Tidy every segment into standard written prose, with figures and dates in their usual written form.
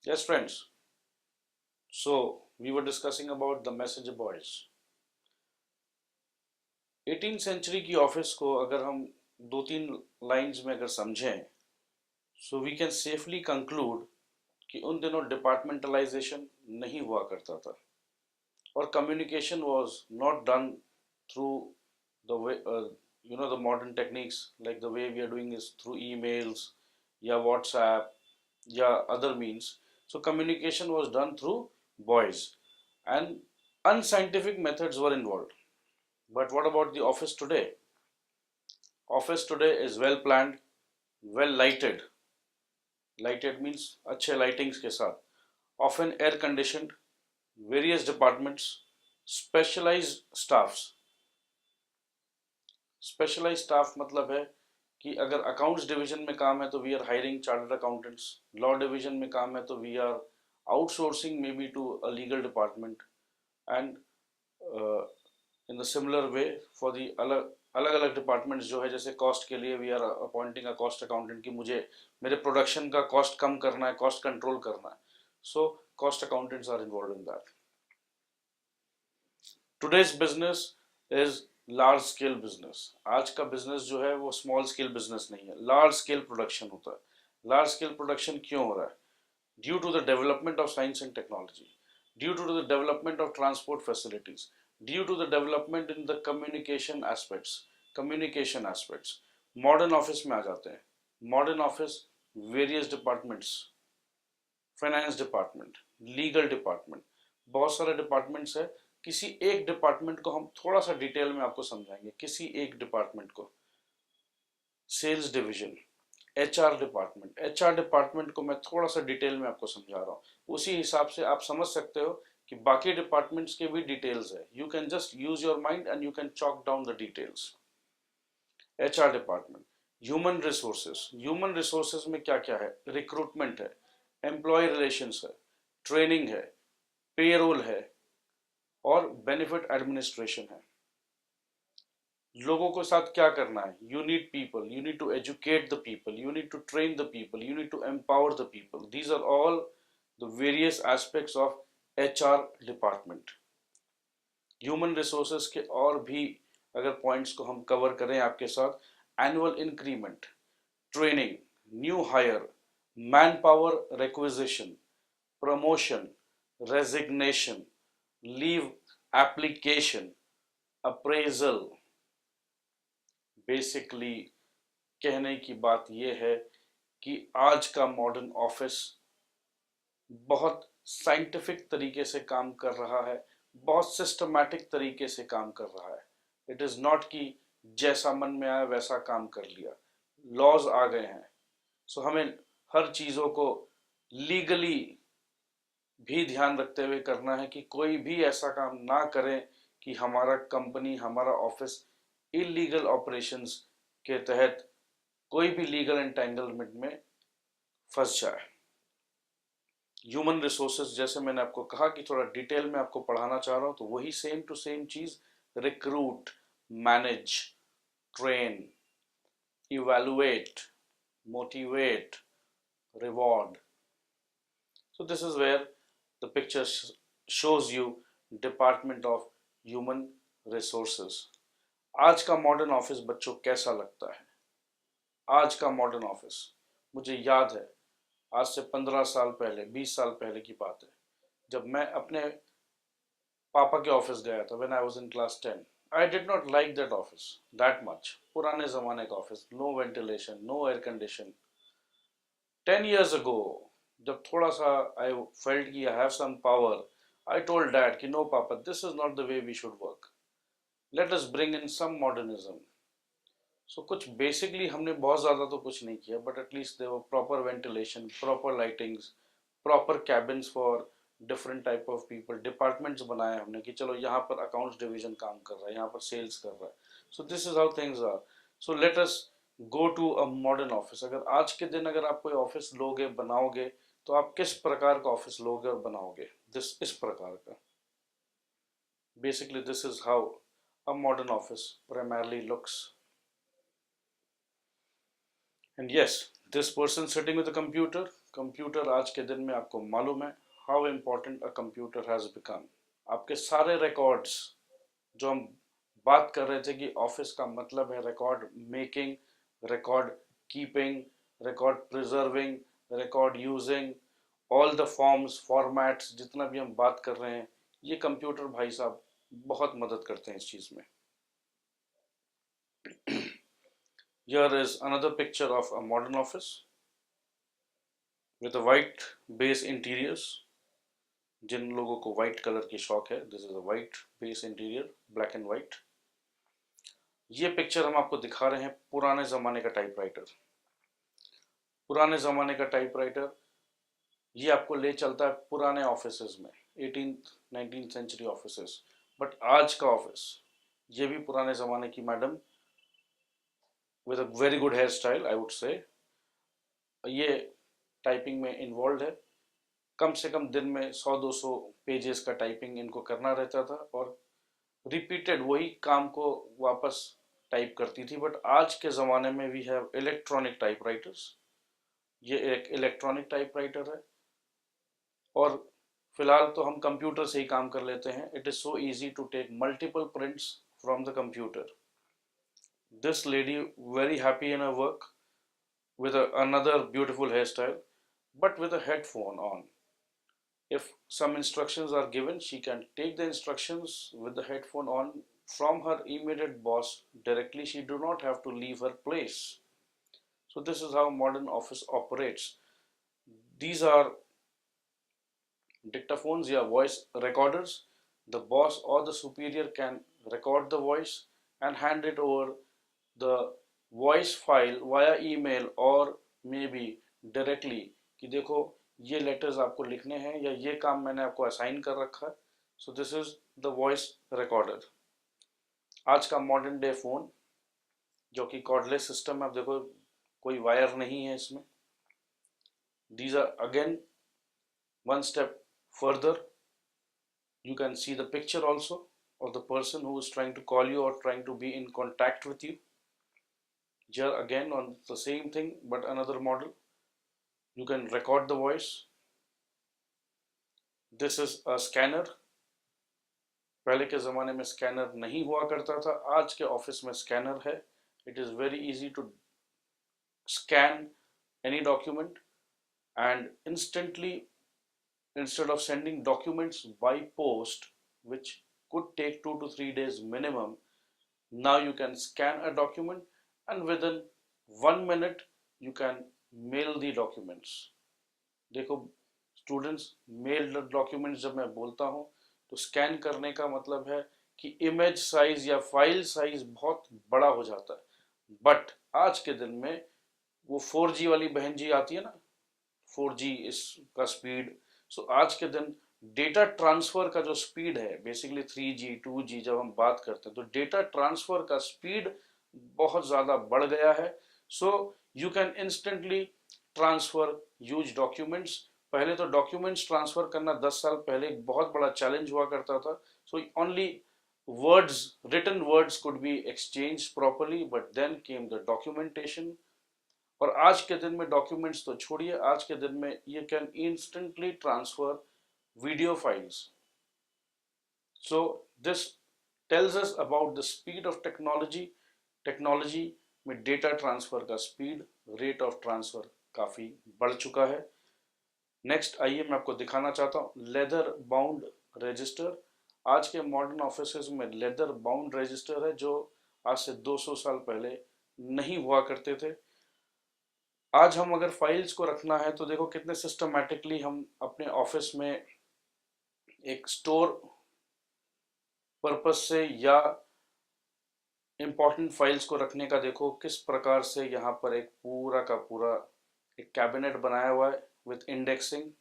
Yes, friends. So we were discussing about the messenger boys. 18th century की office को अगर हम दो तीन लाइंस में अगर समझें, so we can safely conclude कि उन दिनों डिपार्टमेंटलाइजेशन नहीं हुआ करता था और communication was not done through the way the modern techniques like the way we are doing is through emails या व्हाट्सएप या other means. So communication was done through boys and unscientific methods were involved. But what about the office today? Office today is well planned, well lighted. Lighted means अच्छे lightings के साथ. Often air conditioned, various departments, specialized staffs. Specialized staff मतलब है कि अगर accounts division में काम है तो we are hiring chartered accountants, law division में काम है तो we are outsourcing may be to a legal department and in the similar way for the अलग अलग अलग डिपार्टमेंट्स जो है, जैसे कॉस्ट के लिए we are appointing a cost accountant कि मुझे मेरे प्रोडक्शन का कॉस्ट कम करना है, कॉस्ट कंट्रोल करना है. So cost accountants are involve in that. Today's business is large scale business. आज का बिजनेस जो है वो स्मॉल स्केल बिजनेस नहीं है, लार्ज स्केल प्रोडक्शन होता है. लार्ज स्केल प्रोडक्शन क्यों हो रहा है? Due to the development of science and technology, due to the development of transport facilities, due to the development in the communication aspects. Modern office में आ जाते हैं. Modern office various departments, finance department, legal department, बहुत सारे departments है. किसी एक department को हम थोड़ा सा डिटेल में आपको समझाएंगे. किसी एक डिपार्टमेंट को, सेल्स डिवीजन, एचआर डिपार्टमेंट को मैं थोड़ा सा डिटेल में आपको समझा रहा हूँ. उसी हिसाब से आप समझ सकते हो कि बाकी डिपार्टमेंट्स के भी डिटेल्स है. You can just use your mind and you can chalk down the details. HR department, human resources में क्या क्या है? रिक्रूटमेंट है, एम्प्लॉय रिलेशंस है, ट्रेनिंग है, पेरोल है और बेनिफिट एडमिनिस्ट्रेशन है. लोगों के साथ क्या करना है? You need people, you need to educate the people, you need to train the people, you need to empower the people. These are all the various aspects of HR department. Human resources के और भी अगर points को हम cover करें आपके साथ, annual increment, training, new hire, man power requisition, promotion, resignation, leave application, appraisal. Basically कहने की बात यह है कि आज का मॉडर्न ऑफिस बहुत साइंटिफिक तरीके से काम कर रहा है, बहुत सिस्टमैटिक तरीके से काम कर रहा है. इट इज़ नॉट कि जैसा मन में आया वैसा काम कर लिया. लॉज आ गए हैं. सो हमें हर चीज़ों को लीगली भी ध्यान रखते हुए करना है कि कोई भी ऐसा काम ना करे कि हमारा कंपनी, हमारा ऑफिस इलीगल ऑपरेशंस के तहत कोई भी लीगल एंटेंगलमेंट में फंस जाए. ह्यूमन रिसोर्सेज, जैसे मैंने आपको कहा कि थोड़ा डिटेल में आपको पढ़ाना चाह रहा हूँ, तो वही सेम टू सेम चीज, recruit, manage, train, evaluate, motivate, reward. So this is where the picture shows you department of human resources. आज का मॉडर्न ऑफिस बच्चों कैसा लगता है? आज का मॉडर्न ऑफिस, मुझे याद है आज से 15 साल पहले, 20 साल पहले की बात है, जब मैं अपने पापा के ऑफिस गया था. When I was in class 10, I did not like that office that much. पुराने जमाने का office, no ventilation, no air condition. 10 years ago, जब थोड़ा सा आई फेल्ट कि I have some power, I told dad कि no papa, this is not the way we should work, let us bring in some modernism. So कुछ basically हमने बहुत ज़्यादा तो कुछ नहीं किया, but at least there were proper ventilation, proper lightings, proper cabins for different type of people. Departments बनाए हमने कि चलो यहाँ पर अकाउंट्स डिवीजन काम कर रहा है, यहाँ पर सेल्स कर रहा है. So this is how things are. So let us go to a modern office. अगर आज के दिन अगर आप कोई ऑफिस लोगे, बनाओगे, तो आप किस प्रकार का ऑफिस लोगे और बनाओगे? इस प्रकार का. Basically this is how a modern office primarily looks. And yes, this person sitting with a computer, computer आज के दिन में आपको मालूम है how important a computer has become. आपके सारे रिकॉर्ड्स जो हम बात कर रहे थे कि ऑफिस का मतलब है record making, record keeping, record preserving, record using, all the forms formats, जितना भी हम बात कर रहे हैं, ये कंप्यूटर भाई साहब बहुत मदद करते हैं इस चीज़ में। Here is another picture of a modern office with a white base interiors. जिन लोगों को व्हाइट कलर की शौक है, this is a white base interior, black and white. ये पिक्चर हम आपको दिखा रहे हैं पुराने ज़माने का टाइपराइटर। पुराने ज़माने का टाइपराइटर ये आपको ले चलता है पुराने ऑफिसेज में, 18th-19th सेंचुरी ऑफिसेज। बट आज का ऑफिस ये भी पुराने ज़माने की madam with a very good hair style I would say, ये टाइपिंग में इन्वॉल्व है। कम से कम दिन में 100-200 पेजेस का टाइपिंग इनको करना रहता था और रिपीटेड वही काम को वापस टाइप करती थी। बट आज के ज़माने में वी हैव इलेक्ट्रॉनिक टाइपराइटर्स। ये एक इलेक्ट्रॉनिक टाइपराइटर है और फिलहाल तो हम कंप्यूटर से ही काम कर लेते हैं। It is so easy to take multiple prints from the computer. This lady very happy in her work with another beautiful hairstyle, but with a headphone on. If some instructions are given, she can take the instructions with the headphone on from her immediate boss directly. She do not have to leave her place. So this is how modern office operates. These are dictaphones or voice recorders. The boss or the superior can record the voice and hand it over the voice file via email or maybe directly कि देखो ये letters आपको लिखने हैं या ये काम मैंने आपको असाइन कर रखा है। So this is the voice recorder. आज का मॉडर्न डे फोन जो कि कॉर्डलेस सिस्टम है, आप देखो कोई वायर नहीं है इसमें। These are again one step further, you can see the picture also of the person who is trying to call you or trying to be in contact with you. Here again on the same thing but another model, you can record the voice. This is a scanner. पहले के ज़माने में scanner नहीं हुआ करता था, आज के ऑफिस में स्कैनर है। It is very easy to scan any document and instantly, instead of sending documents by post which could take 2 to 3 days minimum, now you can scan a document and within 1 minute you can mail the documents. देखो students, mail documents जब मैं बोलता हूँ तो scan करने का मतलब है कि इमेज साइज या फाइल साइज बहुत बड़ा हो जाता है। बट आज के दिन में वो 4G वाली बहन जी आती है ना, 4G इसका स्पीड। सो आज के दिन डेटा ट्रांसफर का जो स्पीड है, बेसिकली 3G 2G जब हम बात करते हैं तो डेटा ट्रांसफर का स्पीड बहुत ज़्यादा बढ़ गया है। So you can instantly transfer use documents. पहले तो डॉक्यूमेंट्स ट्रांसफर करना 10 साल पहले एक बहुत बड़ा चैलेंज हुआ करता था। So only words, written words could be exchanged properly, but then came the documentation. और आज के दिन में डॉक्यूमेंट्स तो छोड़िए, आज के दिन में you can instantly transfer video files. So this tells us about the speed of technology. Technology में डेटा ट्रांसफर का स्पीड, रेट ऑफ ट्रांसफर काफ़ी बढ़ चुका है। नेक्स्ट आइए मैं आपको दिखाना चाहता हूँ लेदर बाउंड रजिस्टर। आज के मॉडर्न ऑफिसेज में लेदर बाउंड रजिस्टर है जो आज से 200 साल पहले नहीं हुआ करते थे। आज हम अगर फाइल्स को रखना है तो देखो कितने सिस्टमैटिकली हम अपने ऑफिस में एक स्टोर पर्पस से या इम्पॉर्टेंट फाइल्स को रखने का देखो किस प्रकार से यहाँ पर एक पूरा का पूरा एक कैबिनेट बनाया हुआ है विथ इंडेक्सिंग।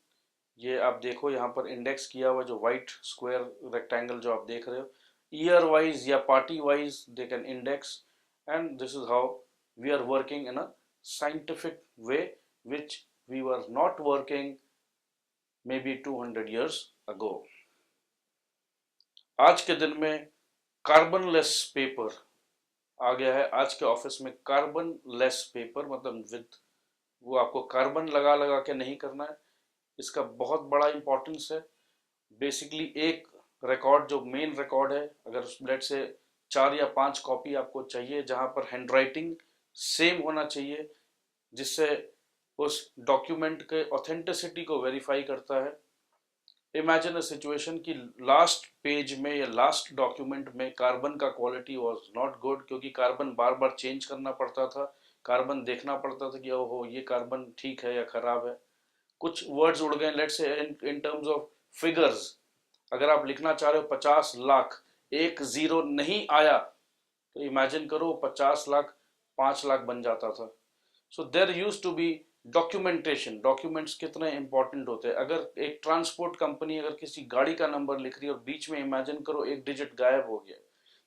ये आप देखो यहाँ पर इंडेक्स किया हुआ जो वाइट स्क्वायर रेक्टेंगल जो आप देख रहे हो, ईयर वाइज या party wise they can index, and this is how we are working in a scientific way which we were not working maybe 200 years ago. आज के दिन में कार्बन लेस पेपर आ गया है। आज के ऑफिस में कार्बन लेस पेपर मतलब विद वो आपको कार्बन लगा लगा के नहीं करना है। इसका बहुत बड़ा इंपॉर्टेंस है। बेसिकली एक रिकॉर्ड जो मेन रिकॉर्ड है, अगर लेट से 4 या 5 कॉपी आपको चाहिए जहां पर हैंडराइटिंग सेम होना चाहिए, जिससे उस डॉक्यूमेंट के ऑथेंटिसिटी को वेरीफाई करता है। इमेजिन अ सिचुएशन कि लास्ट पेज में या लास्ट डॉक्यूमेंट में कार्बन का क्वालिटी वाज नॉट गुड, क्योंकि कार्बन बार बार चेंज करना पड़ता था, कार्बन देखना पड़ता था कि ओहो ये कार्बन ठीक है या खराब है। कुछ वर्ड्स उड़ गए, let's say in terms of figures, अगर आप लिखना चाह रहे हो 50 लाख, एक जीरो नहीं आया, तो इमेजिन करो 50 लाख 5 लाख बन जाता था। So there used to be documentation. Documents कितने इंपॉर्टेंट होते हैं। अगर एक ट्रांसपोर्ट कंपनी अगर किसी गाड़ी का नंबर लिख रही है और बीच में इमेजिन करो एक डिजिट गायब हो गया,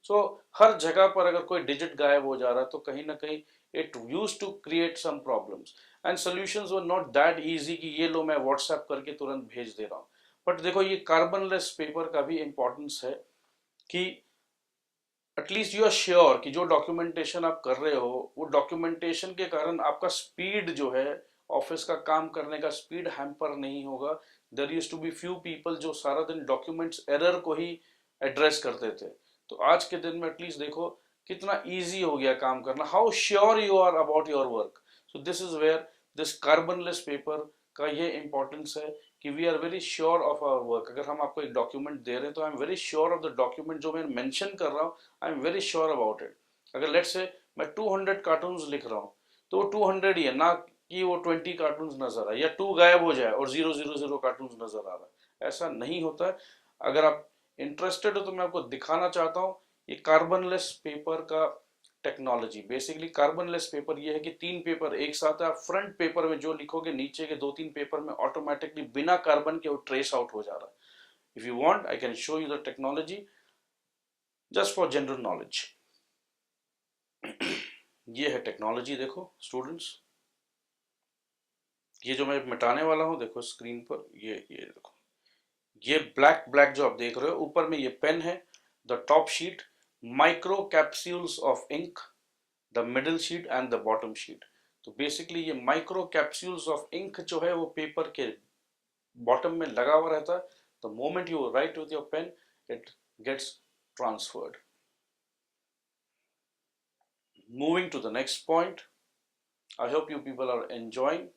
सो हर जगह पर अगर कोई डिजिट गायब हो जा रहा है तो कहीं ना कहीं it use to create some problems, and solutions were not that easy कि ये लो मैं व्हाट्सएप करके तुरंत भेज दे रहा हूँ। बट देखो ये कार्बनलेस पेपर का भी इंपॉर्टेंस है कि एटलीस्ट यू आर श्योर कि जो डॉक्यूमेंटेशन आप कर रहे हो वो डॉक्यूमेंटेशन के कारण आपका स्पीड जो है, ऑफिस का काम करने का स्पीड हैम्पर नहीं होगा। There use to be few people जो सारा दिन डॉक्यूमेंट्स एरर को ही एड्रेस करते थे। तो आज के दिन में एटलीस्ट देखो कितना इजी हो गया काम करना, how sure you are about your work. So this is where this carbonless paper का ये इंपॉर्टेंस है कि we are very sure of our work. अगर हम आपको एक डॉक्यूमेंट दे रहे हैं तो I am very sure of the document जो मैं मेंशन कर रहा हूँ, I am very sure about it. अगर लेट्स से मैं 200 कार्टून्स लिख रहा हूँ तो वो 200 ही है, ना कि वो 20 कार्टून्स नजर आए या 2 गायब हो जाए और 000 कार्टून्स नजर आ रहा है। ऐसा नहीं होता है। अगर आप इंटरेस्टेड हो तो मैं आपको दिखाना चाहता हूँ ये कार्बनलेस पेपर का टेक्नोलॉजी। बेसिकली कार्बनलेस पेपर ये है कि 3 पेपर एक साथ है, आप फ्रंट पेपर में जो लिखोगे नीचे के 2-3 पेपर में ऑटोमेटिकली बिना कार्बन के वो ट्रेस आउट हो जा रहा है। If you want I can show you the technology just for general knowledge. ये है टेक्नोलॉजी, देखो स्टूडेंट्स, ये जो मैं मिटाने वाला हूँ देखो स्क्रीन पर, ये देखो, ये ब्लैक ब्लैक जो आप देख रहे हो ऊपर में ये पेन है, the top sheet, micro capsules of ink, the middle sheet and the bottom sheet. तो बेसिकली ये माइक्रो कैप्सूल्स ऑफ इंक जो है वो पेपर के बॉटम में लगा हुआ रहता है। The moment you write with your pen it gets transferred. Moving to the next point, I hope you people are enjoying.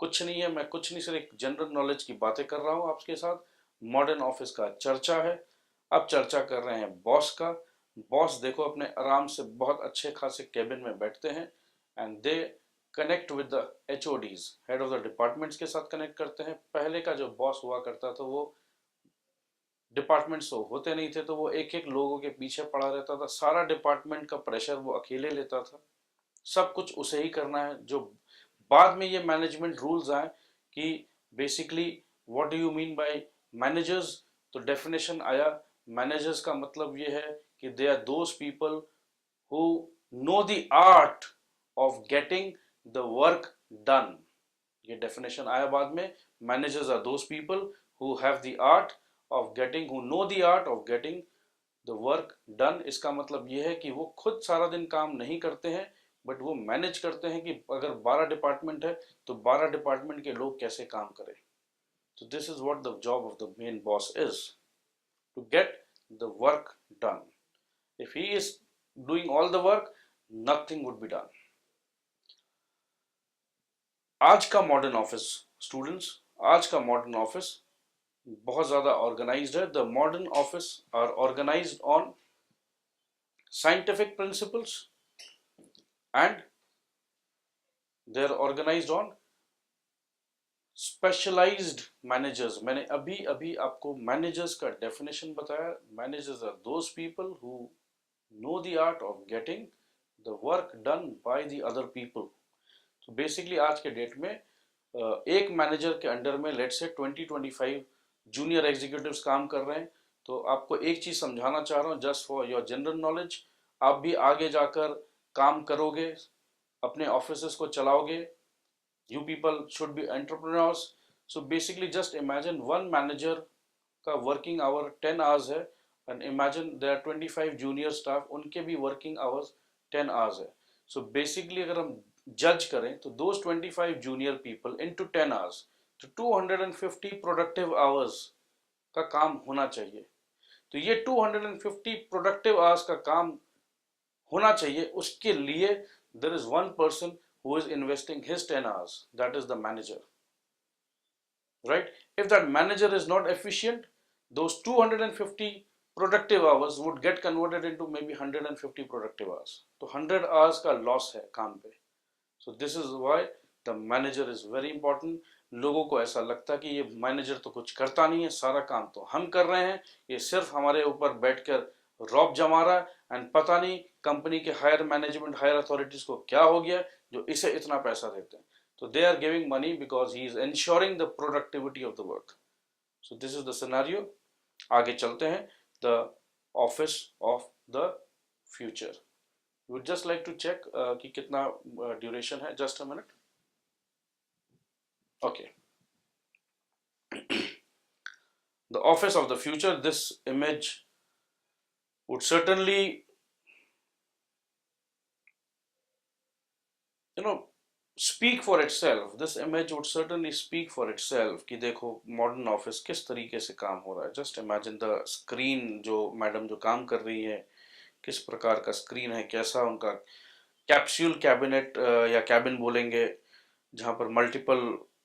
कुछ नहीं है, मैं कुछ नहीं, सिर्फ एक जनरल नॉलेज की बातें कर रहा हूँ आपके साथ। मॉडर्न ऑफिस का चर्चा है। अब चर्चा कर रहे हैं बॉस का। बॉस देखो अपने आराम से बहुत अच्छे खासे कैबिन में बैठते हैं and they connect with the HODs, head of the departments के साथ कनेक्ट करते हैं। पहले का जो बॉस हुआ करता था वो डिपार्टमेंट्स तो होते नहीं थे, तो वो एक एक लोगों के पीछे पड़ा रहता था, सारा डिपार्टमेंट का प्रेशर वो अकेले लेता था, सब कुछ उसे ही करना है। जो बाद में ये मैनेजमेंट रूल्स आए कि basically what do you mean by managers, तो डेफिनेशन आया, मैनेजर्स का मतलब ये है कि they are those people who know the art of getting the work done. ये डेफिनेशन आया बाद में, managers are those people who have the art of getting, who know the art of getting the work done. इसका मतलब ये है कि वो खुद सारा दिन काम नहीं करते हैं, बट वो मैनेज करते हैं कि अगर 12 डिपार्टमेंट है तो 12 डिपार्टमेंट के लोग कैसे काम करें। तो this is what the job of the main boss is, to get the work done. If he is doing all the work, nothing would be done. आज का मॉडर्न ऑफिस स्टूडेंट्स, आज का मॉडर्न ऑफिस बहुत ज्यादा organised है। The modern office are organised on scientific principles and they are organized on specialised managers. मैंने अभी अभी आपको मैनेजर्स का डेफिनेशन बताया। Managers are those people who know the art of getting the work done by the other people. तो basically आज के date में एक मैनेजर के अंडर में लेट से 20-25 जूनियर एग्जीक्यूटिव्स काम कर रहे हैं। तो आपको एक चीज समझाना चाह रहा हूँ just for your general knowledge, आप भी आगे जाकर काम करोगे, अपने ऑफिसेस को चलाओगे, you people should be entrepreneurs। so basically just imagine one manager का working hour 10 hours है, and imagine there are 25 junior staff, उनके भी working hours 10 hours है। so basically अगर हम जज करें तो those 25 junior people into 10 hours, तो 250 प्रोडक्टिव आवर्स का काम होना चाहिए। तो ये 250 प्रोडक्टिव आवर्स का काम होना चाहिए, उसके लिए there is one person who is investing his 10 hours, that is the manager, right? If that manager is not efficient, those 250 productive hours would get converted into maybe 150 productive hours. तो 100 hours का loss है काम पे. So this is why the manager is very important. लोगों को ऐसा लगता है कि ये मैनेजर तो कुछ करता नहीं है, सारा काम तो हम कर रहे हैं, ये सिर्फ हमारे ऊपर बैठकर रौब जमा रहा है, एंड पता नहीं कंपनी के हायर मैनेजमेंट, हायर अथॉरिटीज को क्या हो गया जो इसे इतना पैसा देते हैं. So they are giving money because he is ensuring the productivity of the work. So this is the scenario. आगे चलते हैं. The office of the future. Would just like to check कि कितना duration है. Just a minute. Okay. The office of the future. This image would certainly, speak for itself. This image would certainly speak for itself कि देखो modern office किस तरीके से काम हो रहा है. जस्ट इमेजिन द स्क्रीन, जो मैडम जो काम कर रही है किस प्रकार का स्क्रीन है, कैसा उनका कैप्सूल कैबिनेट या कैबिन बोलेंगे, जहाँ पर मल्टीपल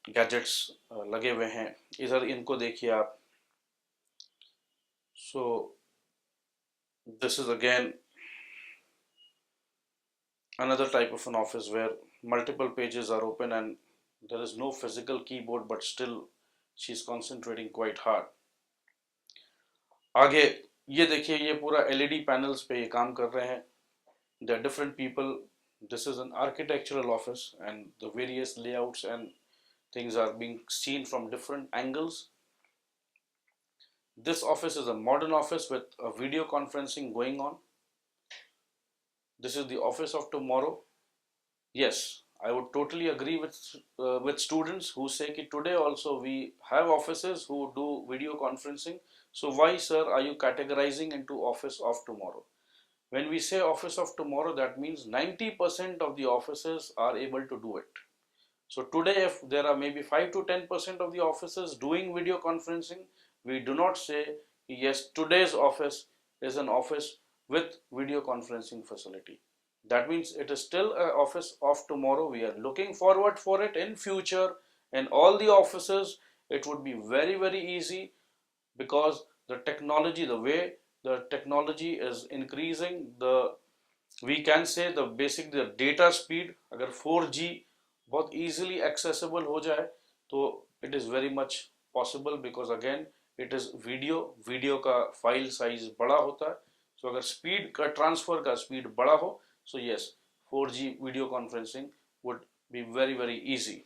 गैजेट्स लगे हुए हैं. इधर इनको देखिए आप. सो this is again another type of an office where multiple pages are open and there is no physical keyboard, but still she's concentrating quite hard. आगे ये देखिए, ये पूरा एलईडी पैनल्स पे ये काम कर रहे हैं. There are different people. This is an architectural office and the various layouts and things are being seen from different angles. This office is a modern office with a video conferencing going on. This is the office of tomorrow. Yes, I would totally agree with students who say that today also we have offices who do video conferencing. So why, sir, are you categorizing into office of tomorrow? When we say office of tomorrow, that means 90% of the offices are able to do it. So today, if there are maybe 5 to 10% of the offices doing video conferencing, we do not say yes, today's office is an office with video conferencing facility. That means it is still an office of tomorrow. We are looking forward for it in future. In all the offices, it would be very, very easy because the technology, the way the technology is increasing, we can say the data speed, अगर 4G बहुत easily accessible हो जाए तो it is very much possible, because again it is video का file size बड़ा होता है. So अगर speed का transfer का speed बड़ा हो, so yes, 4G video conferencing would be very, very easy.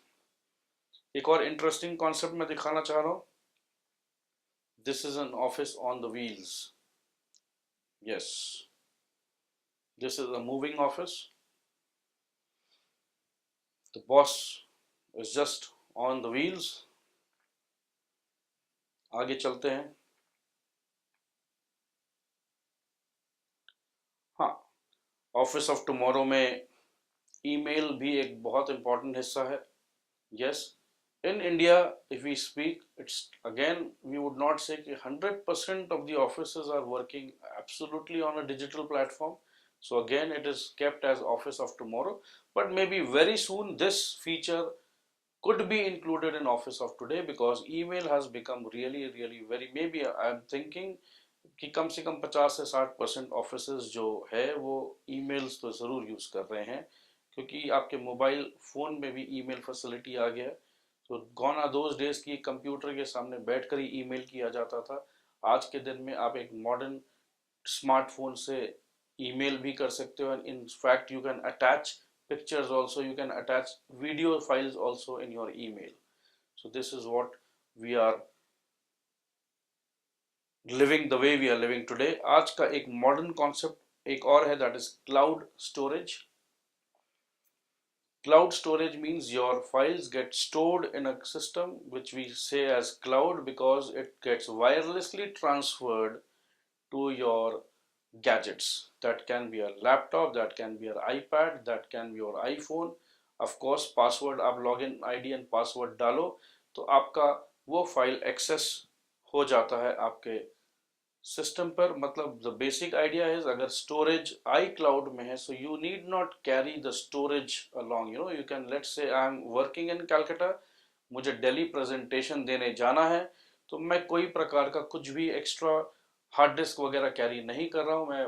एक और interesting concept मैं दिखाना चाह रहा हूँ. This is an office on the wheels. Yes, this is a moving office. The boss is just on the wheels. आगे चलते हैं. हाँ, ऑफिस ऑफ टुमारो में ईमेल भी एक बहुत इंपॉर्टेंट हिस्सा है. Yes, in India, if we speak, it's again, we would not say that 100% of the offices are working absolutely on a digital platform. So again, it is kept as office of tomorrow, but maybe very soon this feature could be included in office of today, because email has become really, really very, maybe I'm thinking कि कम से कम 50 से 60% offices जो है वो emails तो ज़रूर use कर रहे हैं, क्योंकि आपके मोबाइल फ़ोन में भी ईमेल फैसिलिटी आ गया है. तो गॉन आर दोज डेज की कंप्यूटर के सामने बैठकर ही ईमेल किया जाता था. आज के दिन में आप एक मॉडर्न स्मार्टफोन से ईमेल भी कर सकते हो, and in fact you can attach pictures also, you can attach video files also in your email. So this is what we are living, the way we are living today. आज का एक modern concept एक और है, that is cloud storage. Cloud storage means your files get stored in a system which we say as cloud, because it gets wirelessly transferred to your gadgets. That can be a laptop, that can be your iPad, that can be your iPhone. Of course password आप login ID and password डालो तो आपका वो file access हो जाता है आपके system पर। मतलब द बेसिक आइडिया इज अगर स्टोरेज आई क्लाउड में है so you need not carry the storage along, you know you can let's say I am working in Calcutta, मुझे दिल्ली प्रेजेंटेशन देने जाना है तो मैं कोई प्रकार का कुछ भी एक्स्ट्रा हार्ड डिस्क वगैरह कैरी नहीं कर रहा हूँ मैं,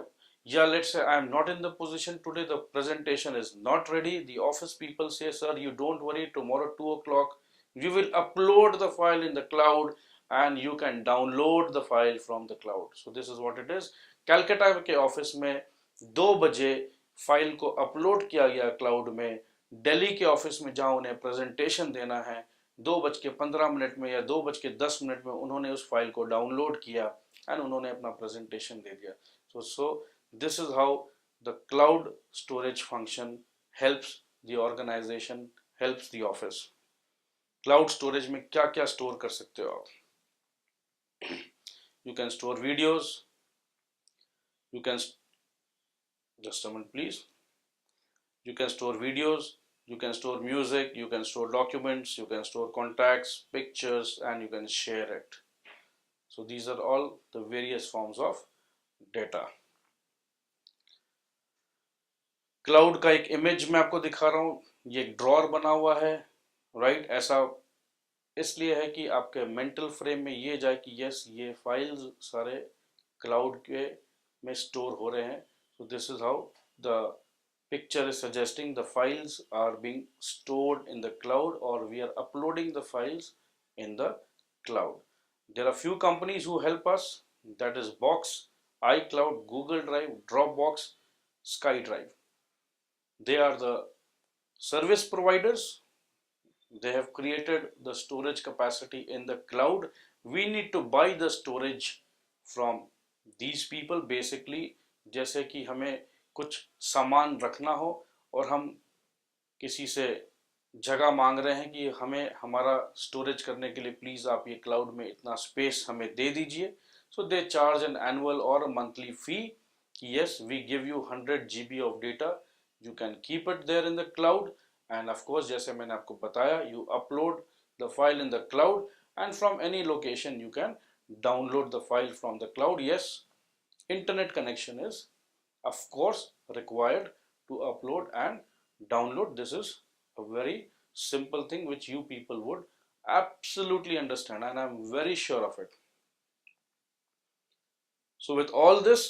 या let's say I am not in the position today, the presentation is not ready, the office people say sir you don't worry tomorrow 2 o'clock we will upload the file in the cloud and you can download the file from the cloud. So this is what it is. Calcutta के office में 2 बजे file को upload किया गया cloud में, दिल्ली के office में जहां उन्हें प्रेजेंटेशन देना है 2:15 में या 2:10 में उन्होंने उस फाइल को डाउनलोड किया एंड उन्होंने अपना प्रेजेंटेशन दे दिया. So this is how the cloud storage function helps the organization, helps the office. Cloud storage में क्या क्या स्टोर कर सकते हो आप? You can store videos, you can just a minute please, you can store videos, you can store music, you can store documents, you can store contacts, pictures, and you can share it. So these are all the various forms of data. Cloud का एक image मैं आपको दिखा रहा हूँ, ये एक drawer बना हुआ है, राइट? ऐसा इसलिए है कि आपके मेंटल फ्रेम में ये जाए कि यस ये फाइल्स सारे क्लाउड के में स्टोर हो रहे हैं. सो this is how the picture is suggesting the files are being stored in the cloud or we are uploading the files in the cloud. There are few companies who help us, that is Box, iCloud, Google Drive, Dropbox, SkyDrive. They are the service providers. They have created the storage capacity in the cloud. We need to buy the storage from these people basically. जैसे कि हमें कुछ सामान रखना हो और हम किसी से जगह मांग रहे हैं कि हमें हमारा स्टोरेज करने के लिए प्लीज आप ये क्लाउड में इतना स्पेस हमें दे दीजिए. So they charge an annual और monthly fee. Yes we give you 100 GB of data, you can keep it there in the cloud and of course जैसे मैंने आपको बताया you upload the file in the cloud and from any location you can download the file from the cloud. Yes, internet connection is of course required to upload and download. This is a very simple thing which you people would absolutely understand and I'm very sure of it. So with all this,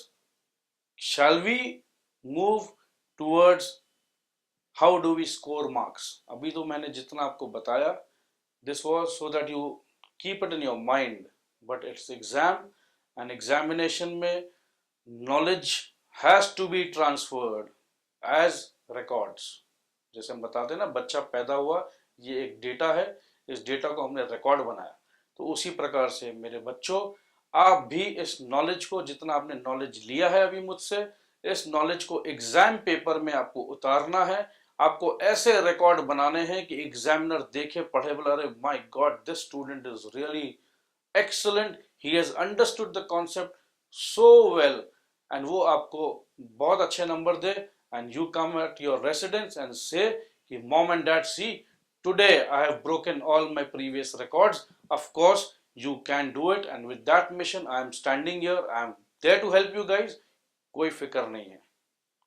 shall we move towards how do we score marks? अभी तो मैंने जितना आपको बताया this was so that you keep it in your mind, but it's exam and examination में knowledge has to be transferred as records. जैसे हम बताते हैं ना बच्चा पैदा हुआ ये एक डेटा है, इस डेटा को हमने रिकॉर्ड बनाया, तो उसी प्रकार से मेरे बच्चों आप भी इस नॉलेज को जितना आपने नॉलेज लिया है अभी मुझसे, इस नॉलेज को एग्जाम पेपर में आपको उतारना है. आपको ऐसे रिकॉर्ड बनाने हैं कि एग्जामिनर देखे पढ़े बोला अरे my god this student is really excellent, he has understood the concept so well, and वो आपको बहुत अच्छे नंबर दे and you come at your residence and say कि mom and dad see today I have broken all my previous records. Of course you can do it and with that mission I am standing here, I am there to help you guys. कोई फिक्र नहीं है,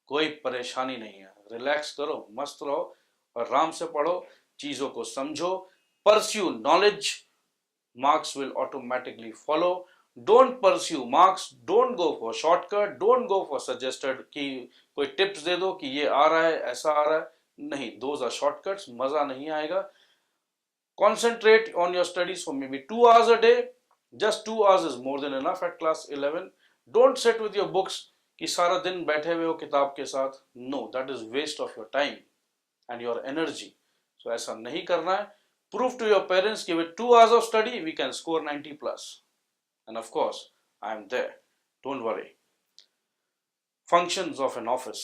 कोई परेशानी नहीं है, relax करो, मस्त रहो और आराम से पढ़ो, चीजों को समझो, pursue knowledge, marks will automatically follow. Don't pursue marks, don't go for shortcut, don't go for suggested कि कोई टिप्स दे दो कि ये आ रहा है ऐसा आ रहा है, नहीं, those are shortcuts, मजा नहीं आएगा. Concentrate on your studies for maybe 2 hours a day. Just 2 hours is more than enough at class 11. Don't sit with your books कि सारा दिन बैठे हुए हो किताब के साथ. No, that is waste of your time and your energy. So ऐसा नहीं करना है. Prove to your parents कि with 2 hours of study we can score 90 plus. And of course, I am there. Don't worry. Functions of an office.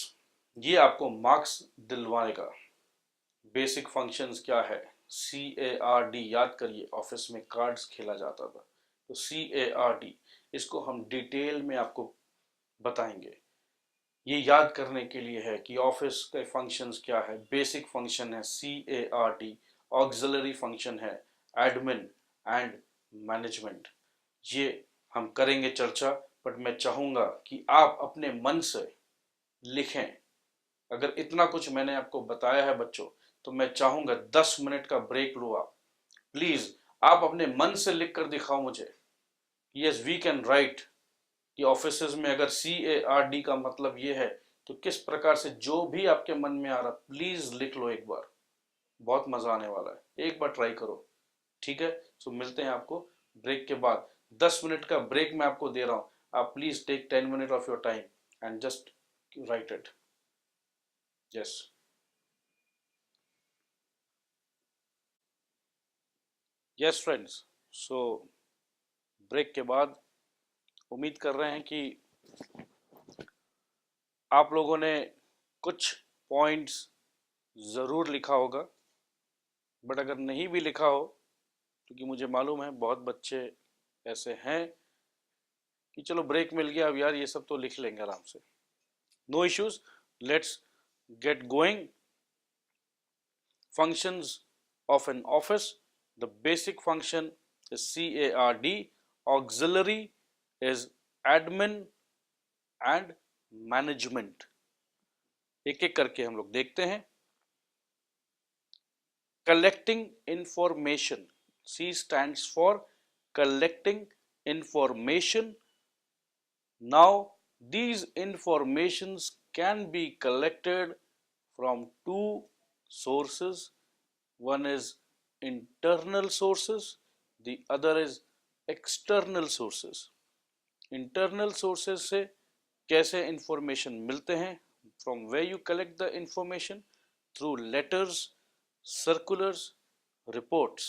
ये आपको marks दिलवाएगा. Basic functions क्या है? CARD याद करिए, ऑफिस में कार्ड्स खेला जाता था, तो CARD इसको हम डिटेल में आपको बताएंगे. ये याद करने के लिए है कि ऑफिस के फंक्शंस क्या है। बेसिक फंक्शन है CART, ऑक्सिलरी फंक्शन है एडमिन एंड मैनेजमेंट। ये हम करेंगे चर्चा, बट मैं चाहूँगा कि आप अपने मन से लिखें। अगर इतना कुछ मैंने आपको बताया है बच्चों, तो मैं चाहूँगा 10 मिनट का ब्रेक लो आप। प्लीज़ आप अपने मन से लिख कर दिखाओ मुझे। यस वी कैन राइट कि ऑफिसेज में अगर CARD का मतलब ये है, तो किस प्रकार से जो भी आपके मन में आ रहा प्लीज लिख लो एक बार। बहुत मजा आने वाला है, एक बार ट्राई करो। ठीक है, सो मिलते हैं आपको ब्रेक के बाद। 10 मिनट का ब्रेक मैं आपको दे रहा हूँ। आप please take 10 minute of your time and just write it. Yes yes friends, so break के बाद उम्मीद कर रहे हैं कि आप लोगों ने कुछ पॉइंट्स ज़रूर लिखा होगा, बट अगर नहीं भी लिखा हो, क्योंकि मुझे मालूम है बहुत बच्चे ऐसे हैं कि चलो ब्रेक मिल गया अब यार ये सब तो लिख लेंगे आराम से। No issues, let's get going. Functions of an office: the basic function is CARD, auxiliary is admin and management। एक एक करके हम लोग देखते हैं। Collecting information, C stands for collecting information. Now these informations can be collected from two sources. One is internal sources, the other is external sources. Internal sources से कैसे information मिलते हैं? From where you collect the information? Through letters, circulars, reports.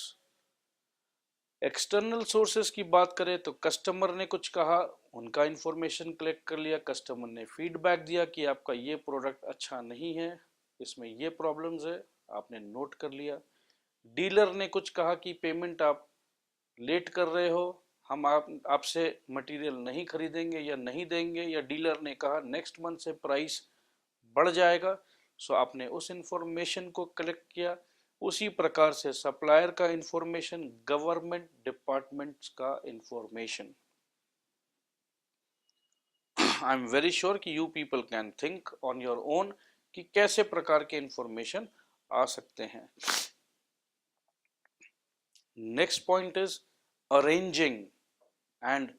External sources की बात करें तो customer ने कुछ कहा, उनका इंफॉर्मेशन कलेक्ट कर लिया, कस्टमर ने फीडबैक दिया कि आपका ये प्रोडक्ट अच्छा नहीं है, इसमें ये प्रॉब्लम्स है, आपने नोट कर लिया। डीलर ने कुछ कहा कि पेमेंट आप लेट कर रहे हो, हम आपसे मटेरियल नहीं खरीदेंगे या नहीं देंगे, या डीलर ने कहा नेक्स्ट मंथ से प्राइस बढ़ जाएगा, सो आपने उस इंफॉर्मेशन को कलेक्ट किया। उसी प्रकार से सप्लायर का इंफॉर्मेशन, गवर्नमेंट डिपार्टमेंट्स का information. I am very sure कि you people can think on your own कि कैसे प्रकार के इंफॉर्मेशन आ सकते हैं। Next point is arranging and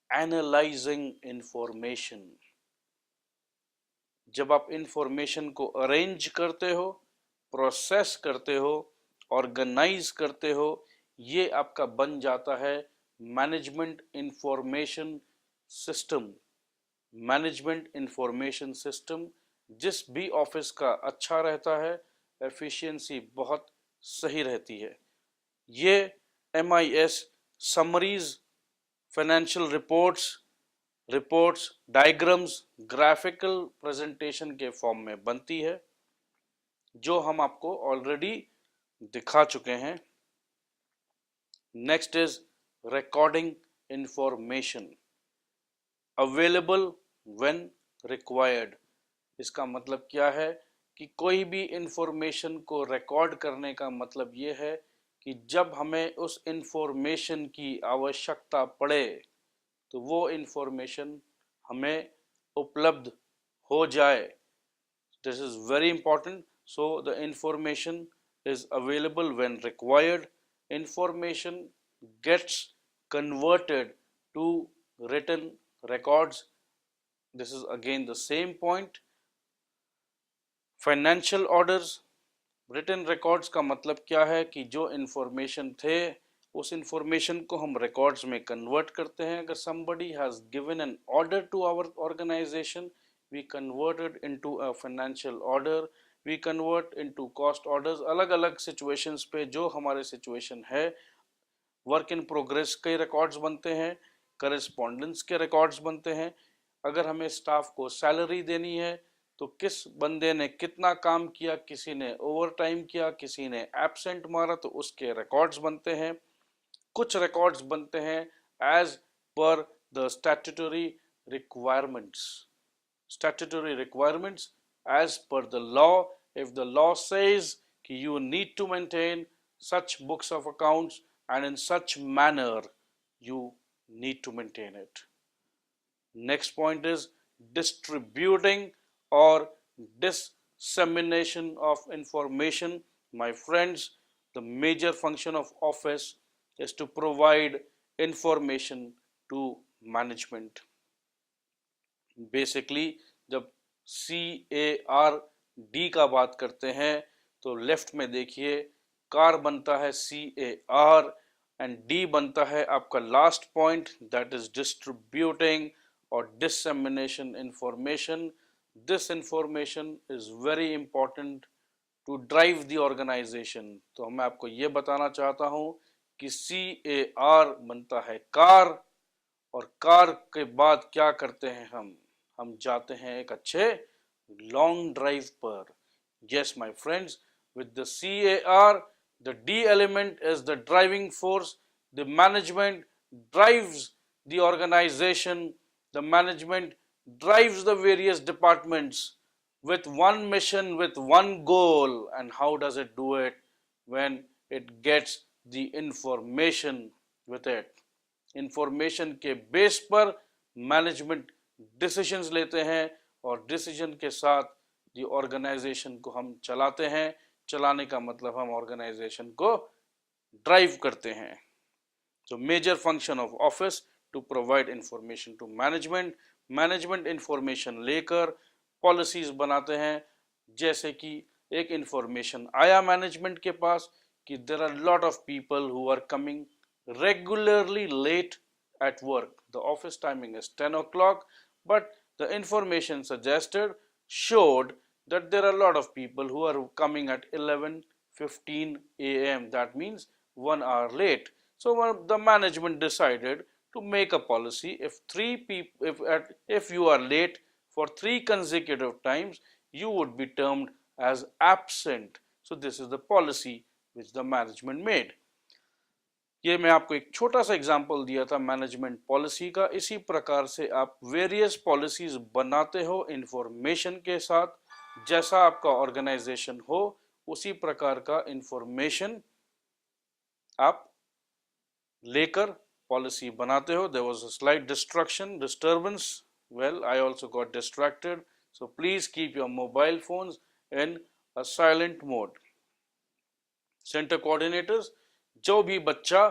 analysing information. जब आप इंफॉर्मेशन को अरेंज करते हो, प्रोसेस करते हो, ऑर्गेनाइज करते हो, ये आपका बन जाता है management information system. Management information system जिस भी ऑफिस का अच्छा रहता है, एफिशिएंसी बहुत सही रहती है। ये MIS summaries, financial reports, diagrams, graphical presentation के फॉर्म में बनती है, जो हम आपको ऑलरेडी दिखा चुके हैं। Next is recording information, available when required. इसका मतलब क्या है कि कोई भी इंफॉर्मेशन को रिकॉर्ड करने का मतलब ये है कि जब हमें उस इंफॉर्मेशन की आवश्यकता पड़े तो वो इंफॉर्मेशन हमें उपलब्ध हो जाए। This is very important. So the information is available when required. Information gets converted to written records. This is again the same point. Financial orders, written records का मतलब क्या है कि जो information थे उस information को हम records में convert करते हैं। अगर somebody has given an order to our organization, we convert it into a financial order, we convert into cost orders। अलग अलग situations पे जो हमारे situation है, वर्क इन प्रोग्रेस के रिकॉर्ड्स बनते हैं, करस्पॉन्डेंस के रिकॉर्ड्स बनते हैं। अगर हमें स्टाफ को सैलरी देनी है तो किस बंदे ने कितना काम किया, किसी ने ओवर टाइम किया, किसी ने एब्सेंट मारा, तो उसके रिकॉर्ड्स बनते हैं। कुछ रिकॉर्ड्स बनते हैं as per the statutory requirements. statutory requirements as per the law. If the law says कि you need to maintain such books of accounts and in such manner, you need to maintain it. Next point is distributing or dissemination of information. My friends, the major function of office is to provide information to management. Basically जब CARD का बात करते हैं तो left में देखिए car बनता है CAR एंड D बनता है आपका last point that is distributing और dissemination information. This information is very important to drive the organisation. तो मैं आपको ये बताना चाहता हूं कि CAR बनता है कार और कार के बाद क्या करते हैं हम जाते हैं एक अच्छे लॉन्ग ड्राइव पर. Yes my friends, with the CAR the D element is the driving force. The management drives the organization. The management drives the various departments with one mission, with one goal. And how does it do it? When it gets the information with it. Information के base पर management decisions लेते हैं और decision के साथ दी organisation को हम चलाते हैं. चलाने का मतलब हम ऑर्गेनाइजेशन को ड्राइव करते हैं. तो major function of office to provide information to management. Management information लेकर पॉलिसीज बनाते हैं. जैसे कि एक इंफॉर्मेशन आया मैनेजमेंट के पास कि there are lot of people who are coming regularly late at work. The office timing is 10 o'clock, but the information suggested showed that there are a lot of people who are coming at 11:15 a.m. That means 1 hour late. So the management decided to make a policy. If you are late for 3 consecutive times, you would be termed as absent. So this is the policy which the management made. ये मैं आपको एक छोटा सा example दिया था management policy का. इसी प्रकार से आप वेरियस पॉलिसीज बनाते हो इंफॉर्मेशन के साथ. जैसा आपका ऑर्गेनाइजेशन हो उसी प्रकार का इंफॉर्मेशन आप लेकर पॉलिसी बनाते हो. There was a slight disturbance. Well, I also got distracted, so please keep your mobile phones in a silent mode. Centre coordinators, जो भी बच्चा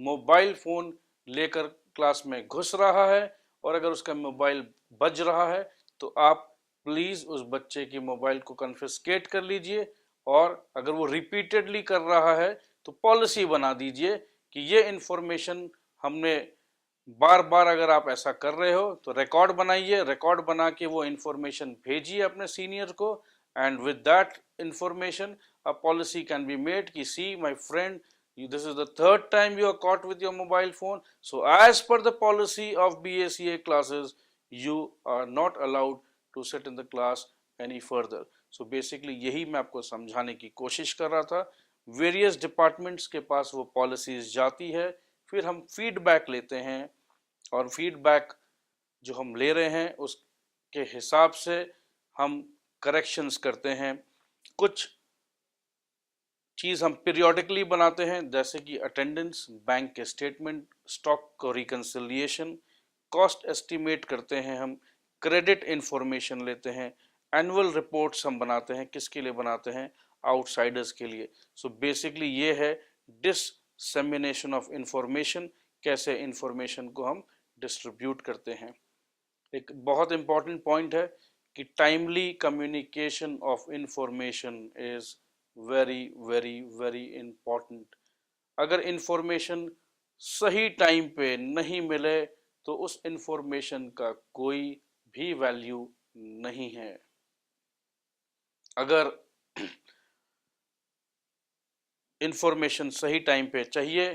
मोबाइल फोन लेकर क्लास में घुस रहा है और अगर उसका मोबाइल बज रहा है तो आप प्लीज उस बच्चे की मोबाइल को कन्फिस्केट कर लीजिए. और अगर वो रिपीटेडली कर रहा है तो पॉलिसी बना दीजिए कि ये इंफॉर्मेशन हमने बार बार, अगर आप ऐसा कर रहे हो तो रिकॉर्ड बनाइए. रिकॉर्ड बना के वो इंफॉर्मेशन भेजिए अपने सीनियर को. And with that information a policy can be made कि see my friend, this is the third time you are caught with your mobile phone, so as per the policy of BACA classes you are not allowed to sit in the class any further. So basically यही मैं आपको समझाने की कोशिश कर रहा था. Various departments के पास वो पॉलिसीज जाती है, फिर हम फीडबैक लेते हैं और फीडबैक जो हम ले रहे हैं उसके हिसाब से हम करेक्शंस करते हैं. कुछ चीज हम पीरियोडिकली बनाते हैं जैसे कि अटेंडेंस, बैंक के स्टेटमेंट, स्टॉक को रिकंसिलिएशन, कॉस्ट एस्टिमेट करते हैं हम, क्रेडिट इंफॉर्मेशन लेते हैं, एनुअल रिपोर्ट्स हम बनाते हैं. किसके लिए बनाते हैं? आउटसाइडर्स के लिए. सो बेसिकली ये है डिससेमिनेशन ऑफ इंफॉर्मेशन, कैसे इंफॉर्मेशन को हम डिस्ट्रीब्यूट करते हैं. एक बहुत इंपॉर्टेंट पॉइंट है कि timely communication of information is very very very important. अगर इंफॉर्मेशन सही टाइम पे नहीं मिले तो उस इंफॉर्मेशन का कोई भी वैल्यू नहीं है. अगर इंफॉर्मेशन सही टाइम पे चाहिए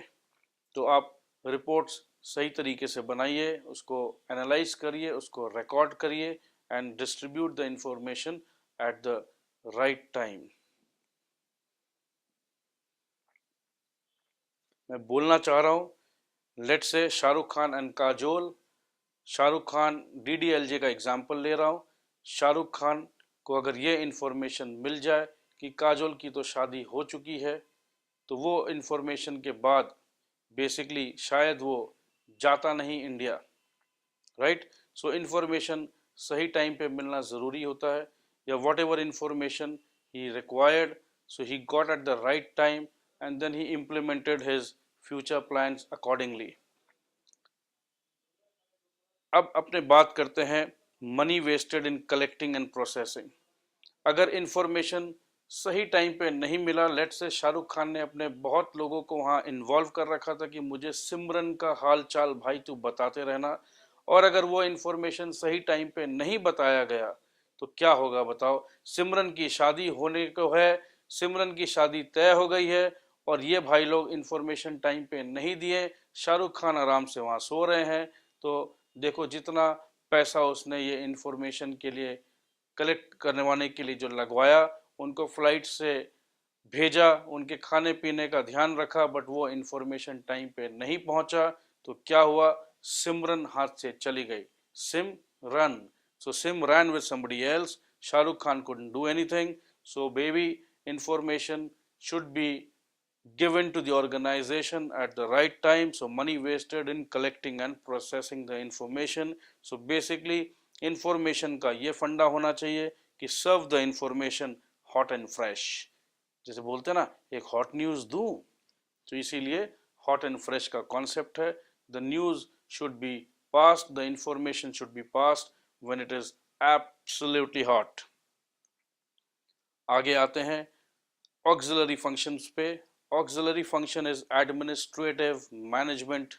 तो आप रिपोर्ट्स सही तरीके से बनाइए, उसको एनालाइज करिए, उसको रिकॉर्ड करिए and distribute the information at the right time. मैं बोलना चाह रहा हूँ, let's say Shahrukh Khan and Kajol. Shahrukh Khan DDLJ का एग्जाम्पल ले रहा हूँ. शाहरुख खान को अगर ये इन्फॉर्मेशन मिल जाए कि काजोल की तो शादी हो चुकी है, तो वो इन्फॉर्मेशन के बाद बेसिकली शायद वो जाता नहीं इंडिया, राइट। सो इन्फॉर्मेशन सही टाइम पे मिलना ज़रूरी होता है, या whatever information he required, so he got at the right time and then he implemented his future plans accordingly. अब अपने बात करते हैं money wasted in collecting and processing. अगर इन्फॉर्मेशन सही टाइम पे नहीं मिला, लेट से शाहरुख खान ने अपने बहुत लोगों को वहाँ इन्वॉल्व कर रखा था कि मुझे सिमरन का हाल चाल भाई तू बताते रहना, और अगर वो इन्फॉर्मेशन सही टाइम पे नहीं बताया गया तो क्या होगा बताओ। सिमरन की शादी होने को है, सिमरन की शादी तय हो गई है, और ये भाई लोग इन्फॉर्मेशन टाइम पे नहीं दिए, शाहरुख खान आराम से वहाँ सो रहे हैं। तो देखो जितना पैसा उसने ये इन्फॉर्मेशन के लिए कलेक्ट करवाने के लिए जो लगवाया, उनको फ्लाइट से भेजा, उनके खाने पीने का ध्यान रखा, बट वो इन्फॉर्मेशन टाइम पे नहीं पहुंचा, तो क्या हुआ, सिमरन हाथ से चली गई। SIM run, so SIM ran with somebody else, Shahrukh Khan couldn't do anything. So baby, information should be given to the organization at the right time, so money wasted in collecting and processing the information. So basically information का ये फंडा होना चाहिए कि serve the information hot and fresh, जैसे बोलते हैं ना एक हॉट न्यूज़ दूं, तो इसीलिए हॉट एंड फ्रेश का कॉन्सेप्ट है। The news should be passed, the information should be passed when it is absolutely hot. आगे आते हैं ऑक्सिलरी फंक्शंस पे। Auxiliary function is administrative, management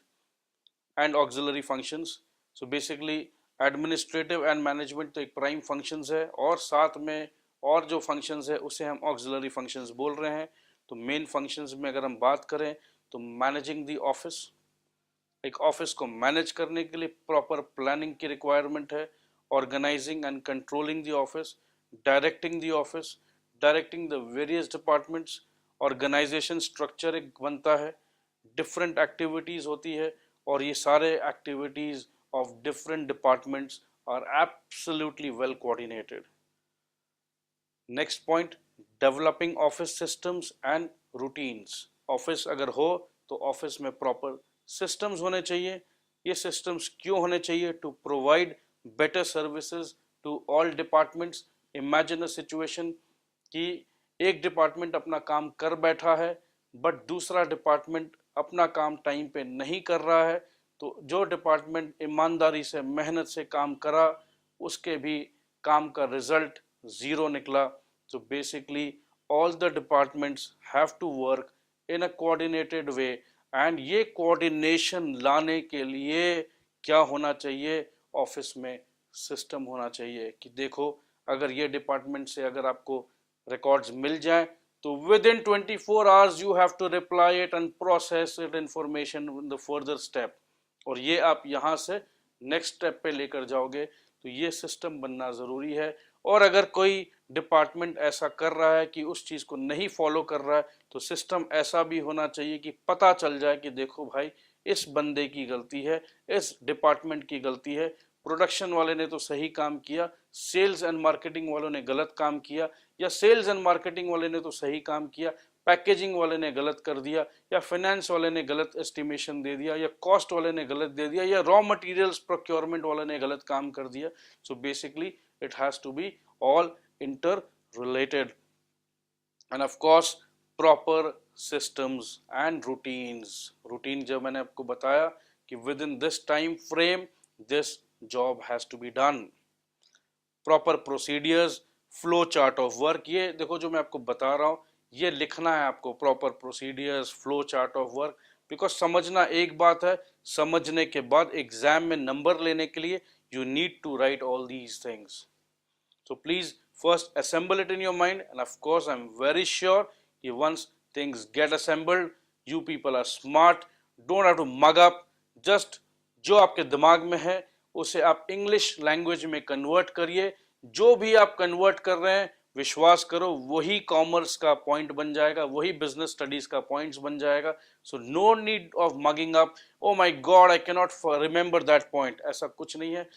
and auxiliary functions. So basically administrative and management तो एक prime functions है, और साथ में और जो फंक्शंस है उसे हम ऑक्सिलरी फंक्शंस बोल रहे हैं। तो मेन फंक्शंस में अगर हम बात करें तो मैनेजिंग द ऑफिस, एक ऑफिस को मैनेज करने के लिए प्रॉपर प्लानिंग की रिक्वायरमेंट है। Organising and controlling the office, directing the office, directing the various departments, organisation structure एक बनता है, डिफरेंट एक्टिविटीज होती है, और ये सारे activities of different departments are absolutely well coordinated. Next point, developing office systems and routines. Office अगर हो तो ऑफिस में प्रॉपर सिस्टम्स होने चाहिए। ये सिस्टम्स क्यों होने चाहिए? To provide better services to all departments. Imagine a situation कि एक डिपार्टमेंट अपना काम कर बैठा है, बट दूसरा डिपार्टमेंट अपना काम टाइम पे नहीं कर रहा है, तो जो डिपार्टमेंट ईमानदारी से मेहनत से काम करा उसके भी काम का रिजल्ट ज़ीरो निकला। तो basically all the departments have to work in a coordinated way, and ये कोऑर्डिनेशन लाने के लिए क्या होना चाहिए? ऑफिस में सिस्टम होना चाहिए कि देखो अगर ये डिपार्टमेंट से अगर आपको रिकॉर्ड्स मिल जाए तो within 24 hours you have to reply it and process it information in the further step, और ये आप यहाँ से नेक्स्ट स्टेप पे लेकर जाओगे, तो ये सिस्टम बनना ज़रूरी है। और अगर कोई डिपार्टमेंट ऐसा कर रहा है कि उस चीज़ को नहीं फॉलो कर रहा है, तो सिस्टम ऐसा भी होना चाहिए कि पता चल जाए कि देखो भाई इस बंदे की गलती है, इस डिपार्टमेंट की गलती है, प्रोडक्शन वाले ने तो सही काम किया, सेल्स एंड मार्केटिंग वालों ने गलत काम किया, या सेल्स एंड मार्केटिंग वाले ने तो सही काम किया, पैकेजिंग वाले ने गलत कर दिया, या फाइनेंस वाले ने गलत एस्टिमेशन दे दिया, या कॉस्ट वाले ने गलत दे दिया, या रॉ मटेरियल्स प्रोक्योरमेंट वाले ने गलत काम कर दिया। So basically it has to be all interrelated, and of course proper systems and routines. Routine जब मैंने आपको बताया कि within this time frame this job has to be done, proper procedures, flow chart of work. ये देखो जो मैं आपको बता रहा हूँ ये लिखना है आपको, proper procedures, flow chart of work, because समझना एक बात है, समझने के बाद एग्जाम में नंबर लेने के लिए you need to write all these things. So please first assemble it in your mind, and of course I'm very sure कि once things get assembled, you people are smart, don't have to mug up, just जो आपके दिमाग में है उसे आप English language में convert करिए। जो भी आप कन्वर्ट कर रहे हैं विश्वास करो वही कॉमर्स का पॉइंट बन जाएगा, वही बिजनेस स्टडीज का पॉइंट्स बन जाएगा। So no need of mugging up, oh my god I can not remember that point, ऐसा कुछ नहीं है।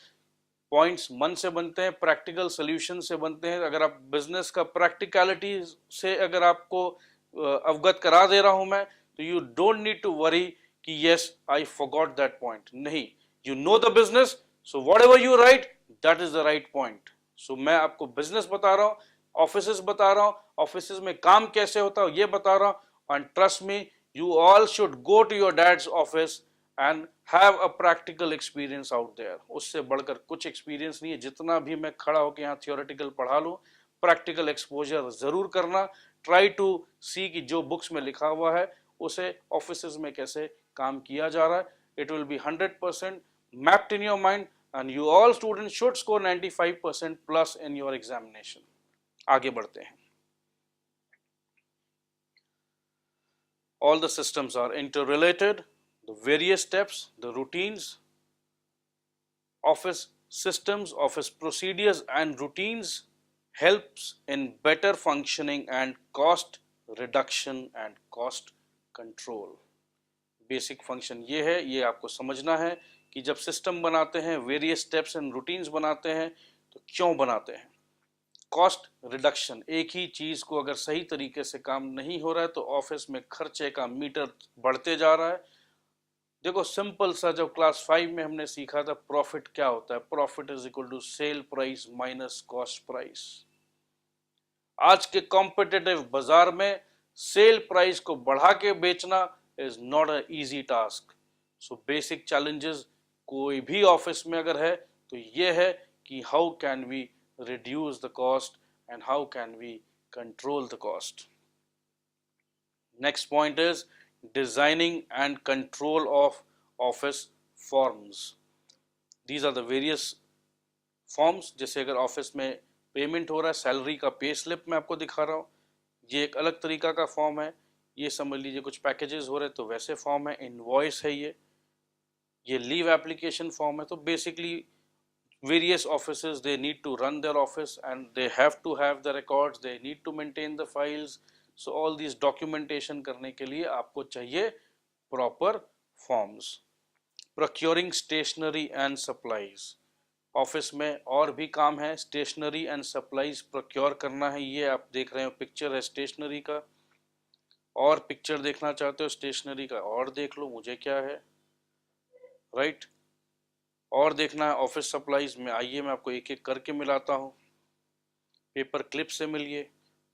पॉइंट्स मन से बनते हैं, प्रैक्टिकल सोल्यूशन से बनते हैं। अगर आप बिजनेस का प्रैक्टिकलिटी से अगर आपको अवगत करा दे रहा हूं मैं, तो you don't need to worry कि yes I forgot that point. नहीं, you know the business, so whatever you write that is the right point. सो मैं आपको बिजनेस बता रहा हूँ, ऑफिसेस बता रहा हूँ, ऑफिसेस में काम कैसे होता है ये बता रहा हूँ। And trust me, you all should go to your dad's office and have a practical experience out there। उससे बढ़कर कुछ एक्सपीरियंस नहीं है। जितना भी मैं खड़ा होकर यहाँ थियोरेटिकल पढ़ा लूँ, प्रैक्टिकल एक्सपोजर जरूर करना। ट्राई टू सी कि जो बुक्स में लिखा हुआ है उसे ऑफिसेज में कैसे काम किया जा रहा है। It will be 100% mapped in your mind and you all student should score 95% plus in your examination. आगे बढ़ते हैं। All the systems are interrelated, the various steps, the routines, office systems, office procedures and routines helps in better functioning and cost reduction and cost control। Basic function ये है, ये आपको समझना है कि जब सिस्टम बनाते हैं, वेरियस स्टेप्स एंड रूटीन्स बनाते हैं, तो क्यों बनाते हैं। कॉस्ट रिडक्शन, एक ही चीज को अगर सही तरीके से काम नहीं हो रहा है तो ऑफिस में खर्चे का मीटर बढ़ते जा रहा है। देखो सिंपल सा, जब क्लास 5 में हमने सीखा था प्रॉफिट क्या होता है, profit is equal to sale price minus cost price. आज के कॉम्पिटिटिव बाजार में सेल प्राइस को बढ़ा के बेचना is not a easy task. So basic challenges कोई भी ऑफिस में अगर है तो ये है कि how can we reduce the cost and how can we control the cost। Next point is designing and control of office forms। These are the various forms। जैसे अगर ऑफिस में पेमेंट हो रहा है, सैलरी का पे स्लिप मैं आपको दिखा रहा हूँ, ये एक अलग तरीका का फॉर्म है। ये समझ लीजिए कुछ पैकेजेस हो रहे हैं तो वैसे फॉर्म है। इनवॉइस है ये लीव एप्लीकेशन फॉर्म है। तो basically various offices, they need to run their office and they have to have the records, they need to maintain the files। so all these documentation करने के लिए आपको चाहिए proper forms। procuring stationery and supplies, office में और भी काम है, स्टेशनरी एंड सप्लाईज प्रोक्योर करना है। ये आप देख रहे हो पिक्चर है स्टेशनरी का, और पिक्चर देखना चाहते हो स्टेशनरी का और देख लो, मुझे क्या है, राइट। और देखना है ऑफिस सप्लाईज में, आइए मैं आपको एक एक करके मिलाता हूँ। पेपर क्लिप से मिलिए,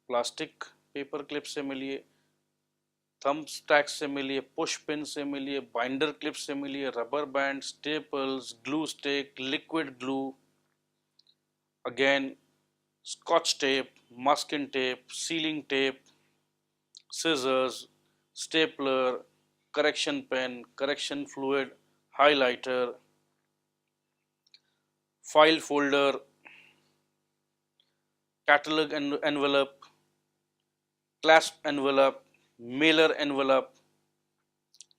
प्लास्टिक पेपर क्लिप से मिलिए, थंब स्टैक से मिलिए, पुश पिन से मिलिए, बाइंडर क्लिप से मिलिए, rubber band, staples, glue stick, liquid glue, again scotch tape, masking tape, sealing tape, scissors, stapler, correction pen, correction fluid, highlighter, file folder, catalog envelope, clasp envelope, mailer envelope,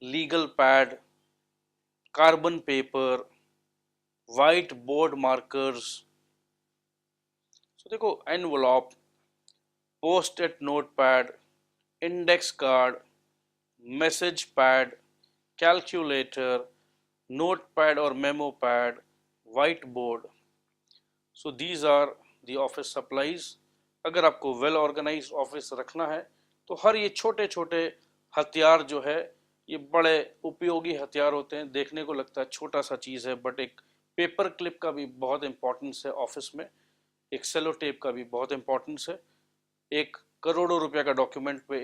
legal pad, carbon paper, whiteboard markers। so देखो envelope, post-it notepad, index card, message pad, calculator, notepad or memo pad, whiteboard। so these are the office supplies। अगर आपको well organised office रखना है तो हर ये छोटे छोटे हथियार जो है ये बड़े उपयोगी हथियार होते हैं। देखने को लगता है छोटा सा चीज है, बट एक पेपर क्लिप का भी बहुत इंपॉर्टेंस है ऑफिस में, एक सेलो टेप का भी बहुत इंपॉर्टेंस है। एक करोड़ों रुपए का डॉक्यूमेंट पे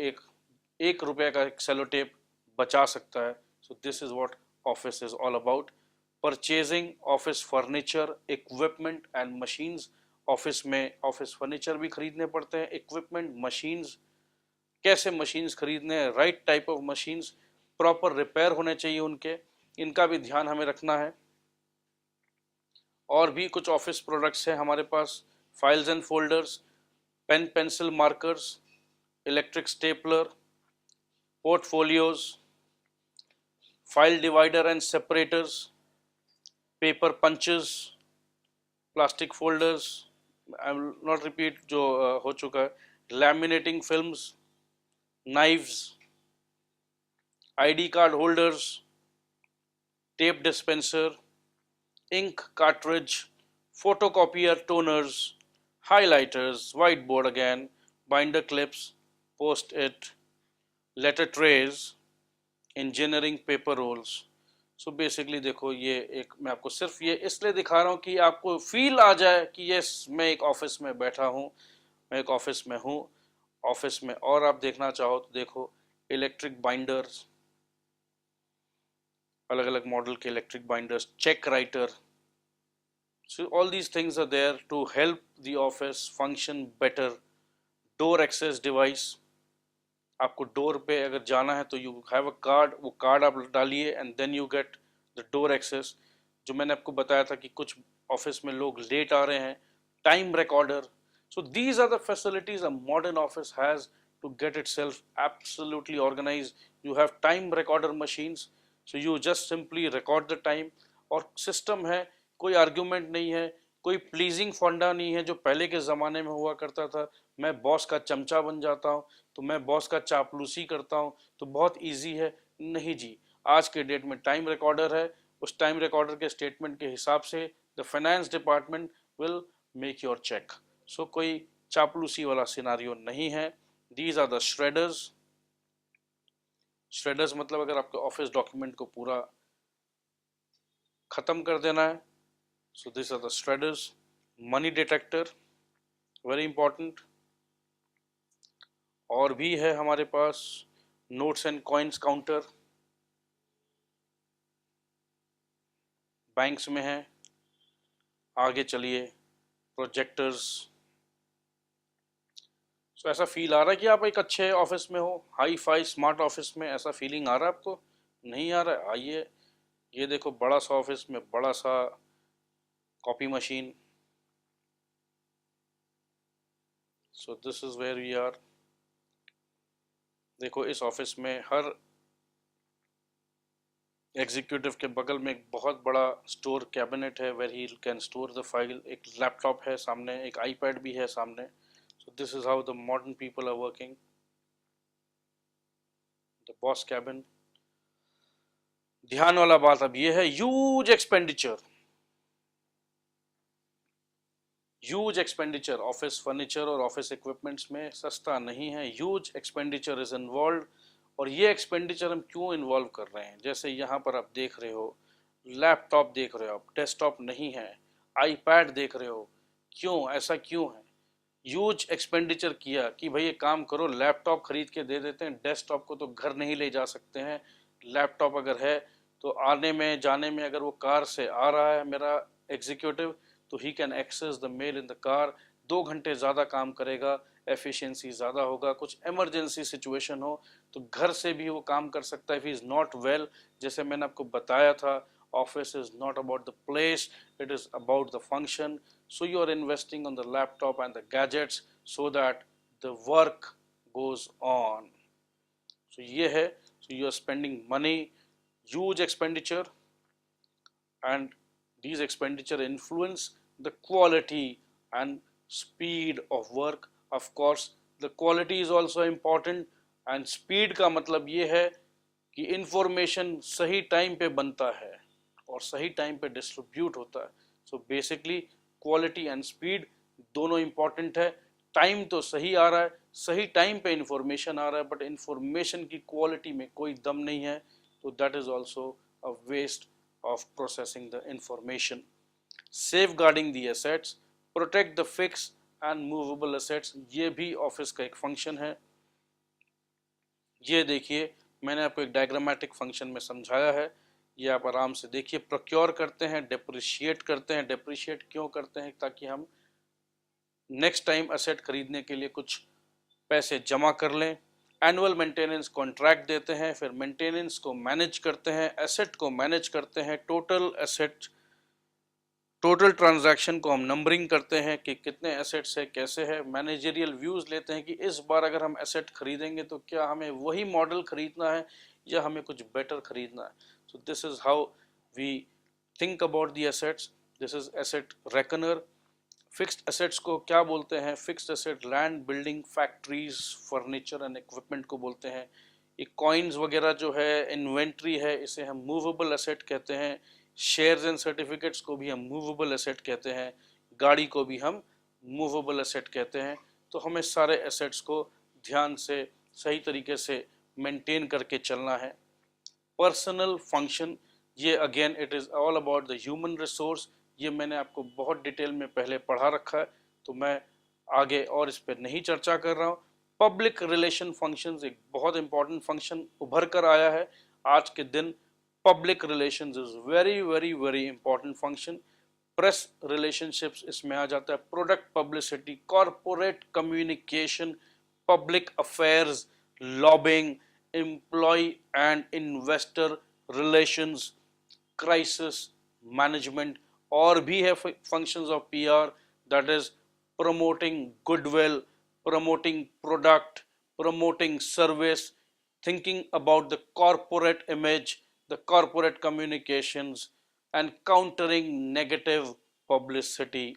एक रुपए का एक सेलो टेप बचा सकता है। So this is what office is all about. Purchasing office furniture, equipment and machines. Office में ऑफिस फर्नीचर भी खरीदने पड़ते हैं, इक्विपमेंट, मशीन्स, कैसे मशीन्स खरीदने हैं, right type of machines, proper repair होने चाहिए उनके, इनका भी ध्यान हमें रखना है। और भी कुछ ऑफिस प्रोडक्ट्स हैं हमारे पास, files and folders, pen pencil markers, electric stapler, portfolios, file divider and separators, paper punches, plastic folders, I will not repeat जो हो चुका है, laminating films, knives, ID card holders, tape dispenser, ink cartridge, photocopier, toners, highlighters, whiteboard again, binder clips, post-it, letter trays, engineering paper roles. So basically देखो, ये एक मैं आपको सिर्फ ये इसलिए दिखा रहा हूँ कि आपको फील आ जाए कि यस, मैं एक ऑफिस में बैठा हूँ, मैं एक ऑफिस में हूँ। ऑफिस में और आप देखना चाहो तो देखो, इलेक्ट्रिक बाइंडर्स, अलग अलग मॉडल के electric binders, cheque writer. So all these things are there to help the office function better. Door access device, आपको डोर पे अगर जाना है तो यू हैव अ कार्ड, वो कार्ड आप डालिए and then you get the door access. जो मैंने आपको बताया था कि कुछ ऑफिस में लोग लेट आ रहे हैं, time recorder. So these are the facilities a modern office has to get itself absolutely organized. You have time recorder machines, so you just simply record the time। और सिस्टम है, कोई argument नहीं है, कोई pleasing फंडा नहीं है जो पहले के ज़माने में हुआ करता था। मैं बॉस का चमचा बन जाता हूँ, तो मैं बॉस का चापलूसी करता हूँ, तो बहुत इजी है। नहीं जी, आज के डेट में टाइम रिकॉर्डर है, उस टाइम रिकॉर्डर के स्टेटमेंट के हिसाब से the finance department will make your cheque. So कोई चापलूसी वाला सिनारियो नहीं है। These are the shredders. Shredders मतलब अगर आपके ऑफिस डॉक्यूमेंट को पूरा खत्म कर देना है, so this are the shredders. Money detector, very important. और भी है हमारे पास notes and coins counter, banks में है। आगे चलिए, प्रोजेक्टर्स। सो ऐसा फील आ रहा है कि आप एक अच्छे ऑफिस में हो, हाई फाई स्मार्ट ऑफिस में, ऐसा फीलिंग आ रहा है आपको? नहीं आ रहा है? आइए, ये देखो, बड़ा सा ऑफिस में बड़ा सा copy machine. So this is where we are. देखो, इस ऑफिस में हर एग्जीक्यूटिव के बगल में एक बहुत बड़ा स्टोर कैबिनेट है, where he can store the file. एक लैपटॉप है सामने, एक आईपैड भी है सामने। So this is how the modern people are working. The boss cabin. ध्यान वाला बात अब ये है, huge expenditure. Huge expenditure office furniture और ऑफिस इक्विपमेंट्स में सस्ता नहीं है। Huge expenditure is involve. और ये एक्सपेंडिचर हम क्यों इन्वॉल्व कर रहे हैं? जैसे यहाँ पर आप देख रहे हो, लैपटॉप देख रहे हो आप, डेस्कटॉप नहीं है, आईपैड देख रहे हो। क्यों ऐसा क्यों है? ह्यूज एक्सपेंडिचर किया कि भाई ये काम करो, लैपटॉप खरीद के दे देते हैं। डेस्कटॉप को तो घर नहीं ले जा सकते हैं। लैपटॉप अगर है तो आने में जाने में, अगर वो कार से आ रहा है मेरा एग्जीक्यूटिव, तो he can access the mail in the car. 2 घंटे ज़्यादा काम करेगा, एफिशिएंसी ज़्यादा होगा। कुछ इमरजेंसी सिचुएशन हो तो घर से भी वो काम कर सकता है। If he is not well, जैसे मैंने आपको बताया था, office is not about the place, it is about the function. So you are investing on the laptop and the gadgets so that the work goes on. So ये है, so you are spending money, huge expenditure, and these expenditure influence the quality and speed of work. Of course, the quality is also important, and speed का मतलब ये है कि information सही time पे बनता है और सही टाइम पे डिस्ट्रीब्यूट होता है। So basically quality and speed दोनों इंपॉर्टेंट है। टाइम तो सही आ रहा है, सही टाइम पे इंफॉर्मेशन आ रहा है, बट इंफॉर्मेशन की क्वालिटी में कोई दम नहीं है, तो that is also a waste of processing the information. Safeguarding the assets, protect the fix and movable assets, ये भी ऑफिस का एक फंक्शन है। ये देखिए, मैंने आपको एक डायग्रामेटिक फंक्शन में समझाया है, ये आप आराम से देखिए। प्रोक्योर करते हैं, डेप्रिशिएट करते हैं। डेप्रिशिएट क्यों करते हैं? ताकि हम नेक्स्ट टाइम एसेट खरीदने के लिए कुछ पैसे जमा कर लें। एनुअल मेंटेनेंस कॉन्ट्रैक्ट देते हैं, फिर मेंटेनेंस को मैनेज करते हैं, एसेट को मैनेज करते हैं, टोटल एसेट, टोटल ट्रांजैक्शन को हम नंबरिंग करते हैं कि कितने एसेट्स है, कैसे है। मैनेजरियल व्यूज लेते हैं कि इस बार अगर हम एसेट खरीदेंगे तो क्या हमें वही मॉडल खरीदना है या हमें कुछ बेटर खरीदना है। So this is how we think about the assets. This is asset reckoner. Fixed assets को क्या बोलते हैं? Fixed asset land, building, factories, furniture and equipment को बोलते हैं। ये कॉइन्स वगैरह जो है, इन्वेंट्री है, इसे हम मूवेबल एसेट कहते हैं। शेयर्स एंड सर्टिफिकेट्स को भी हम मूवेबल एसेट कहते हैं, गाड़ी को भी हम मूवेबल एसेट कहते हैं। तो हमें सारे एसेट्स को ध्यान से सही तरीके से मेंटेन करके चलना है। पर्सनल फंक्शन, ये again it is all about the human resource. ये मैंने आपको बहुत डिटेल में पहले पढ़ा रखा है, तो मैं आगे और इस पर नहीं चर्चा कर रहा हूँ। पब्लिक रिलेशन फंक्शंस एक बहुत इंपॉर्टेंट फंक्शन उभर कर आया है आज के दिन। Public relations is very very very important function. Press relationships इसमें आ जाता है, product publicity, corporate communication, public affairs, lobbying, employ and investor relations, crisis management. और भी है functions of PR, that is promoting goodwill, promoting product, promoting service, thinking about the corporate image, the corporate communications, and countering negative publicity.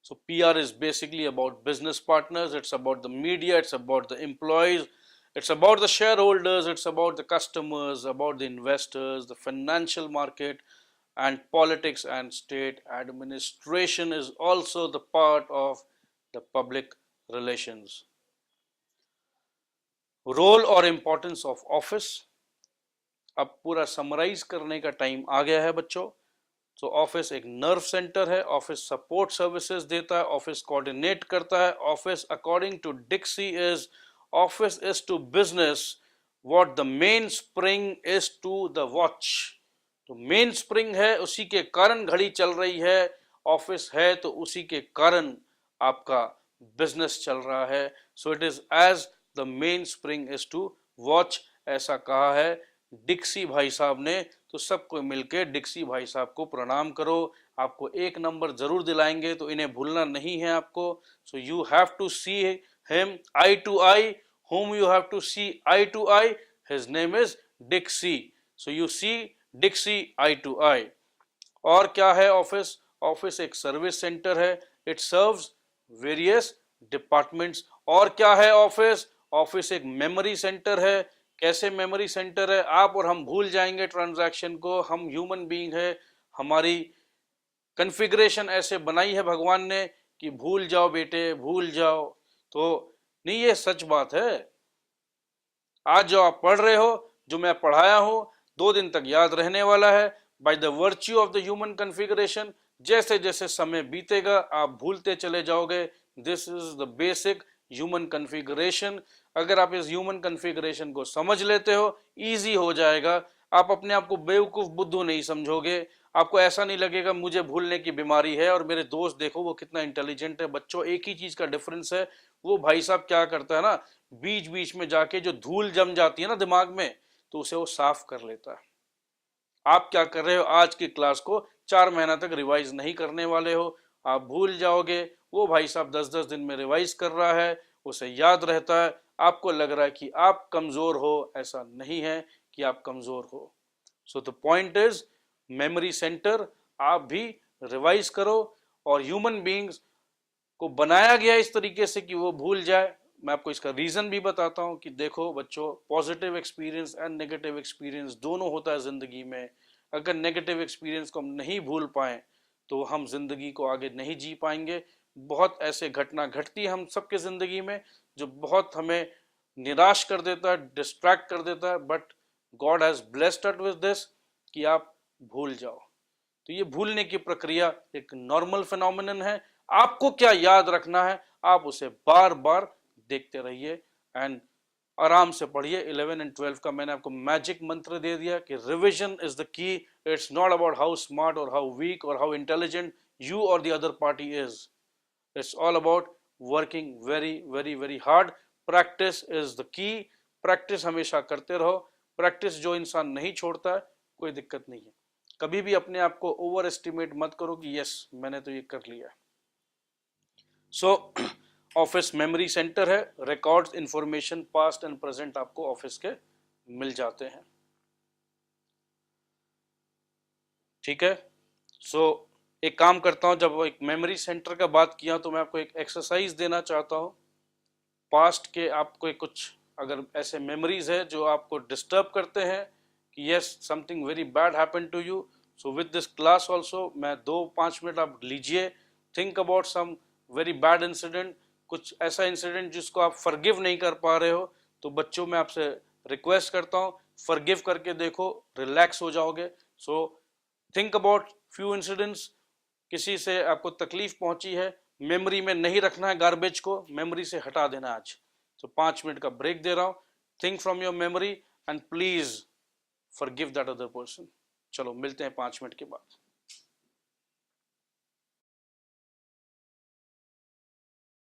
So PR is basically about business partners, it's about the media, it's about the employees, it's about the shareholders, it's about the customers, about the investors, the financial market, and politics and state administration is also the part of the public relations. Role और importance of office, अब पूरा summarise करने का time आ गया है बच्चों। तो office एक नर्व सेंटर है, ऑफिस सपोर्ट सर्विसेज देता है, ऑफिस कोऑर्डिनेट करता है। Office according to Dicksee is, office is to business what the main spring is to the watch. तो मेन स्प्रिंग है, उसी के कारण घड़ी चल रही है। ऑफिस है तो उसी के कारण आपका बिजनेस चल रहा है। So it is as the main spring is to watch, ऐसा कहा है डिक्सी भाई साहब ने। तो सबको मिलके डिक्सी भाई साहब को प्रणाम करो। आपको एक नंबर जरूर दिलाएंगे, तो इन्हें भूलना नहीं है आपको। So you have to see him eye to eye, whom you have to see eye to eye, his name is Dixie. So you see Dixie eye to eye. और क्या है ऑफिस? ऑफिस एक सर्विस सेंटर है, it serves various departments. और क्या है office? Office एक memory centre है। कैसे मेमोरी सेंटर है? आप और हम भूल जाएंगे ट्रांजैक्शन को, हम ह्यूमन बीइंग है, हमारी कन्फिग्रेशन ऐसे बनाई है भगवान ने कि भूल जाओ बेटे भूल जाओ। तो नहीं, ये सच बात है। आज जो आप पढ़ रहे हो, जो मैं पढ़ाया हूं, 2 दिन तक याद रहने वाला है। By the virtue of the human configuration, जैसे जैसे समय बीतेगा आप भूलते चले जाओगे। This is the basic human configuration. अगर आप इस ह्यूमन कन्फिगरेशन को समझ लेते हो, इजी हो जाएगा। आप अपने आप को बेवकूफ बुद्धू नहीं समझोगे। आपको ऐसा नहीं लगेगा मुझे भूलने की बीमारी है और मेरे दोस्त देखो वो कितना इंटेलिजेंट है। बच्चों, एक ही चीज का डिफरेंस है, वो भाई साहब क्या करता है ना, बीच बीच में जाके जो धूल जम जाती है ना दिमाग में, तो उसे वो साफ कर लेता है। आप क्या कर रहे हो? आज की क्लास को 4 महीना तक रिवाइज नहीं करने वाले हो, आप भूल जाओगे। वो भाई साहब 10-10 दिन में रिवाइज कर रहा है, उसे याद रहता है। आपको लग रहा है कि आप कमजोर हो, ऐसा नहीं है कि आप कमजोर हो। So the point is, memory centre आप भी रिवाइज करो। और ह्यूमन बीइंग्स को बनाया गया इस तरीके से कि वो भूल जाए। मैं आपको इसका रीजन भी बताता हूं कि देखो बच्चों, positive experience and negative experience दोनों होता है जिंदगी में। अगर नेगेटिव एक्सपीरियंस को हम नहीं भूल पाए तो हम जिंदगी को आगे नहीं जी पाएंगे। बहुत ऐसे घटना घटती है हम सबके जिंदगी में जो बहुत हमें निराश कर देता है, डिस्ट्रैक्ट कर देता है, but God has blessed us with this कि आप भूल जाओ। तो ये भूलने की प्रक्रिया एक नॉर्मल फिनोमिनन है। आपको क्या याद रखना है, आप उसे बार बार देखते रहिए एंड आराम से पढ़िए। 11 एंड 12 का मैंने आपको मैजिक मंत्र दे दिया कि revision is the key. It's not about how smart और हाउ वीक और हाउ इंटेलिजेंट यू और the other party is. It's all about working very very very hard. Practice is the key. Practice हमेशा करते रहो। Practice जो इंसान नहीं छोड़ता है, कोई दिक्कत नहीं है। कभी भी अपने आप को ओवर एस्टिमेट मत करो कि यस मैंने तो ये कर लिया। सो ऑफिस मेमोरी सेंटर है, records, information past and present आपको ऑफिस के मिल जाते हैं। ठीक है। सो एक काम करता हूं, जब एक मेमोरी सेंटर का बात किया तो मैं आपको एक एक्सरसाइज देना चाहता हूं। पास्ट के आपको कुछ अगर ऐसे मेमोरीज है जो आपको डिस्टर्ब करते हैं yes, something very bad happened to you. So with this class also मैं 2-5 मिनट आप लीजिए, think about some very bad incident, कुछ ऐसा इंसिडेंट जिसको आप फॉरगिव नहीं कर पा रहे हो, तो बच्चों में आपसे रिक्वेस्ट करता हूँ फॉरगिव करके देखो, रिलैक्स हो जाओगे. So think about few incidents, किसी से आपको तकलीफ पहुंची है, मेमोरी में नहीं रखना है, गार्बेज को मेमोरी से हटा देना आज. तो 5 मिनट का ब्रेक दे रहा हूं, think from your memory and please forgive that other person. चलो मिलते हैं 5 मिनट के बाद.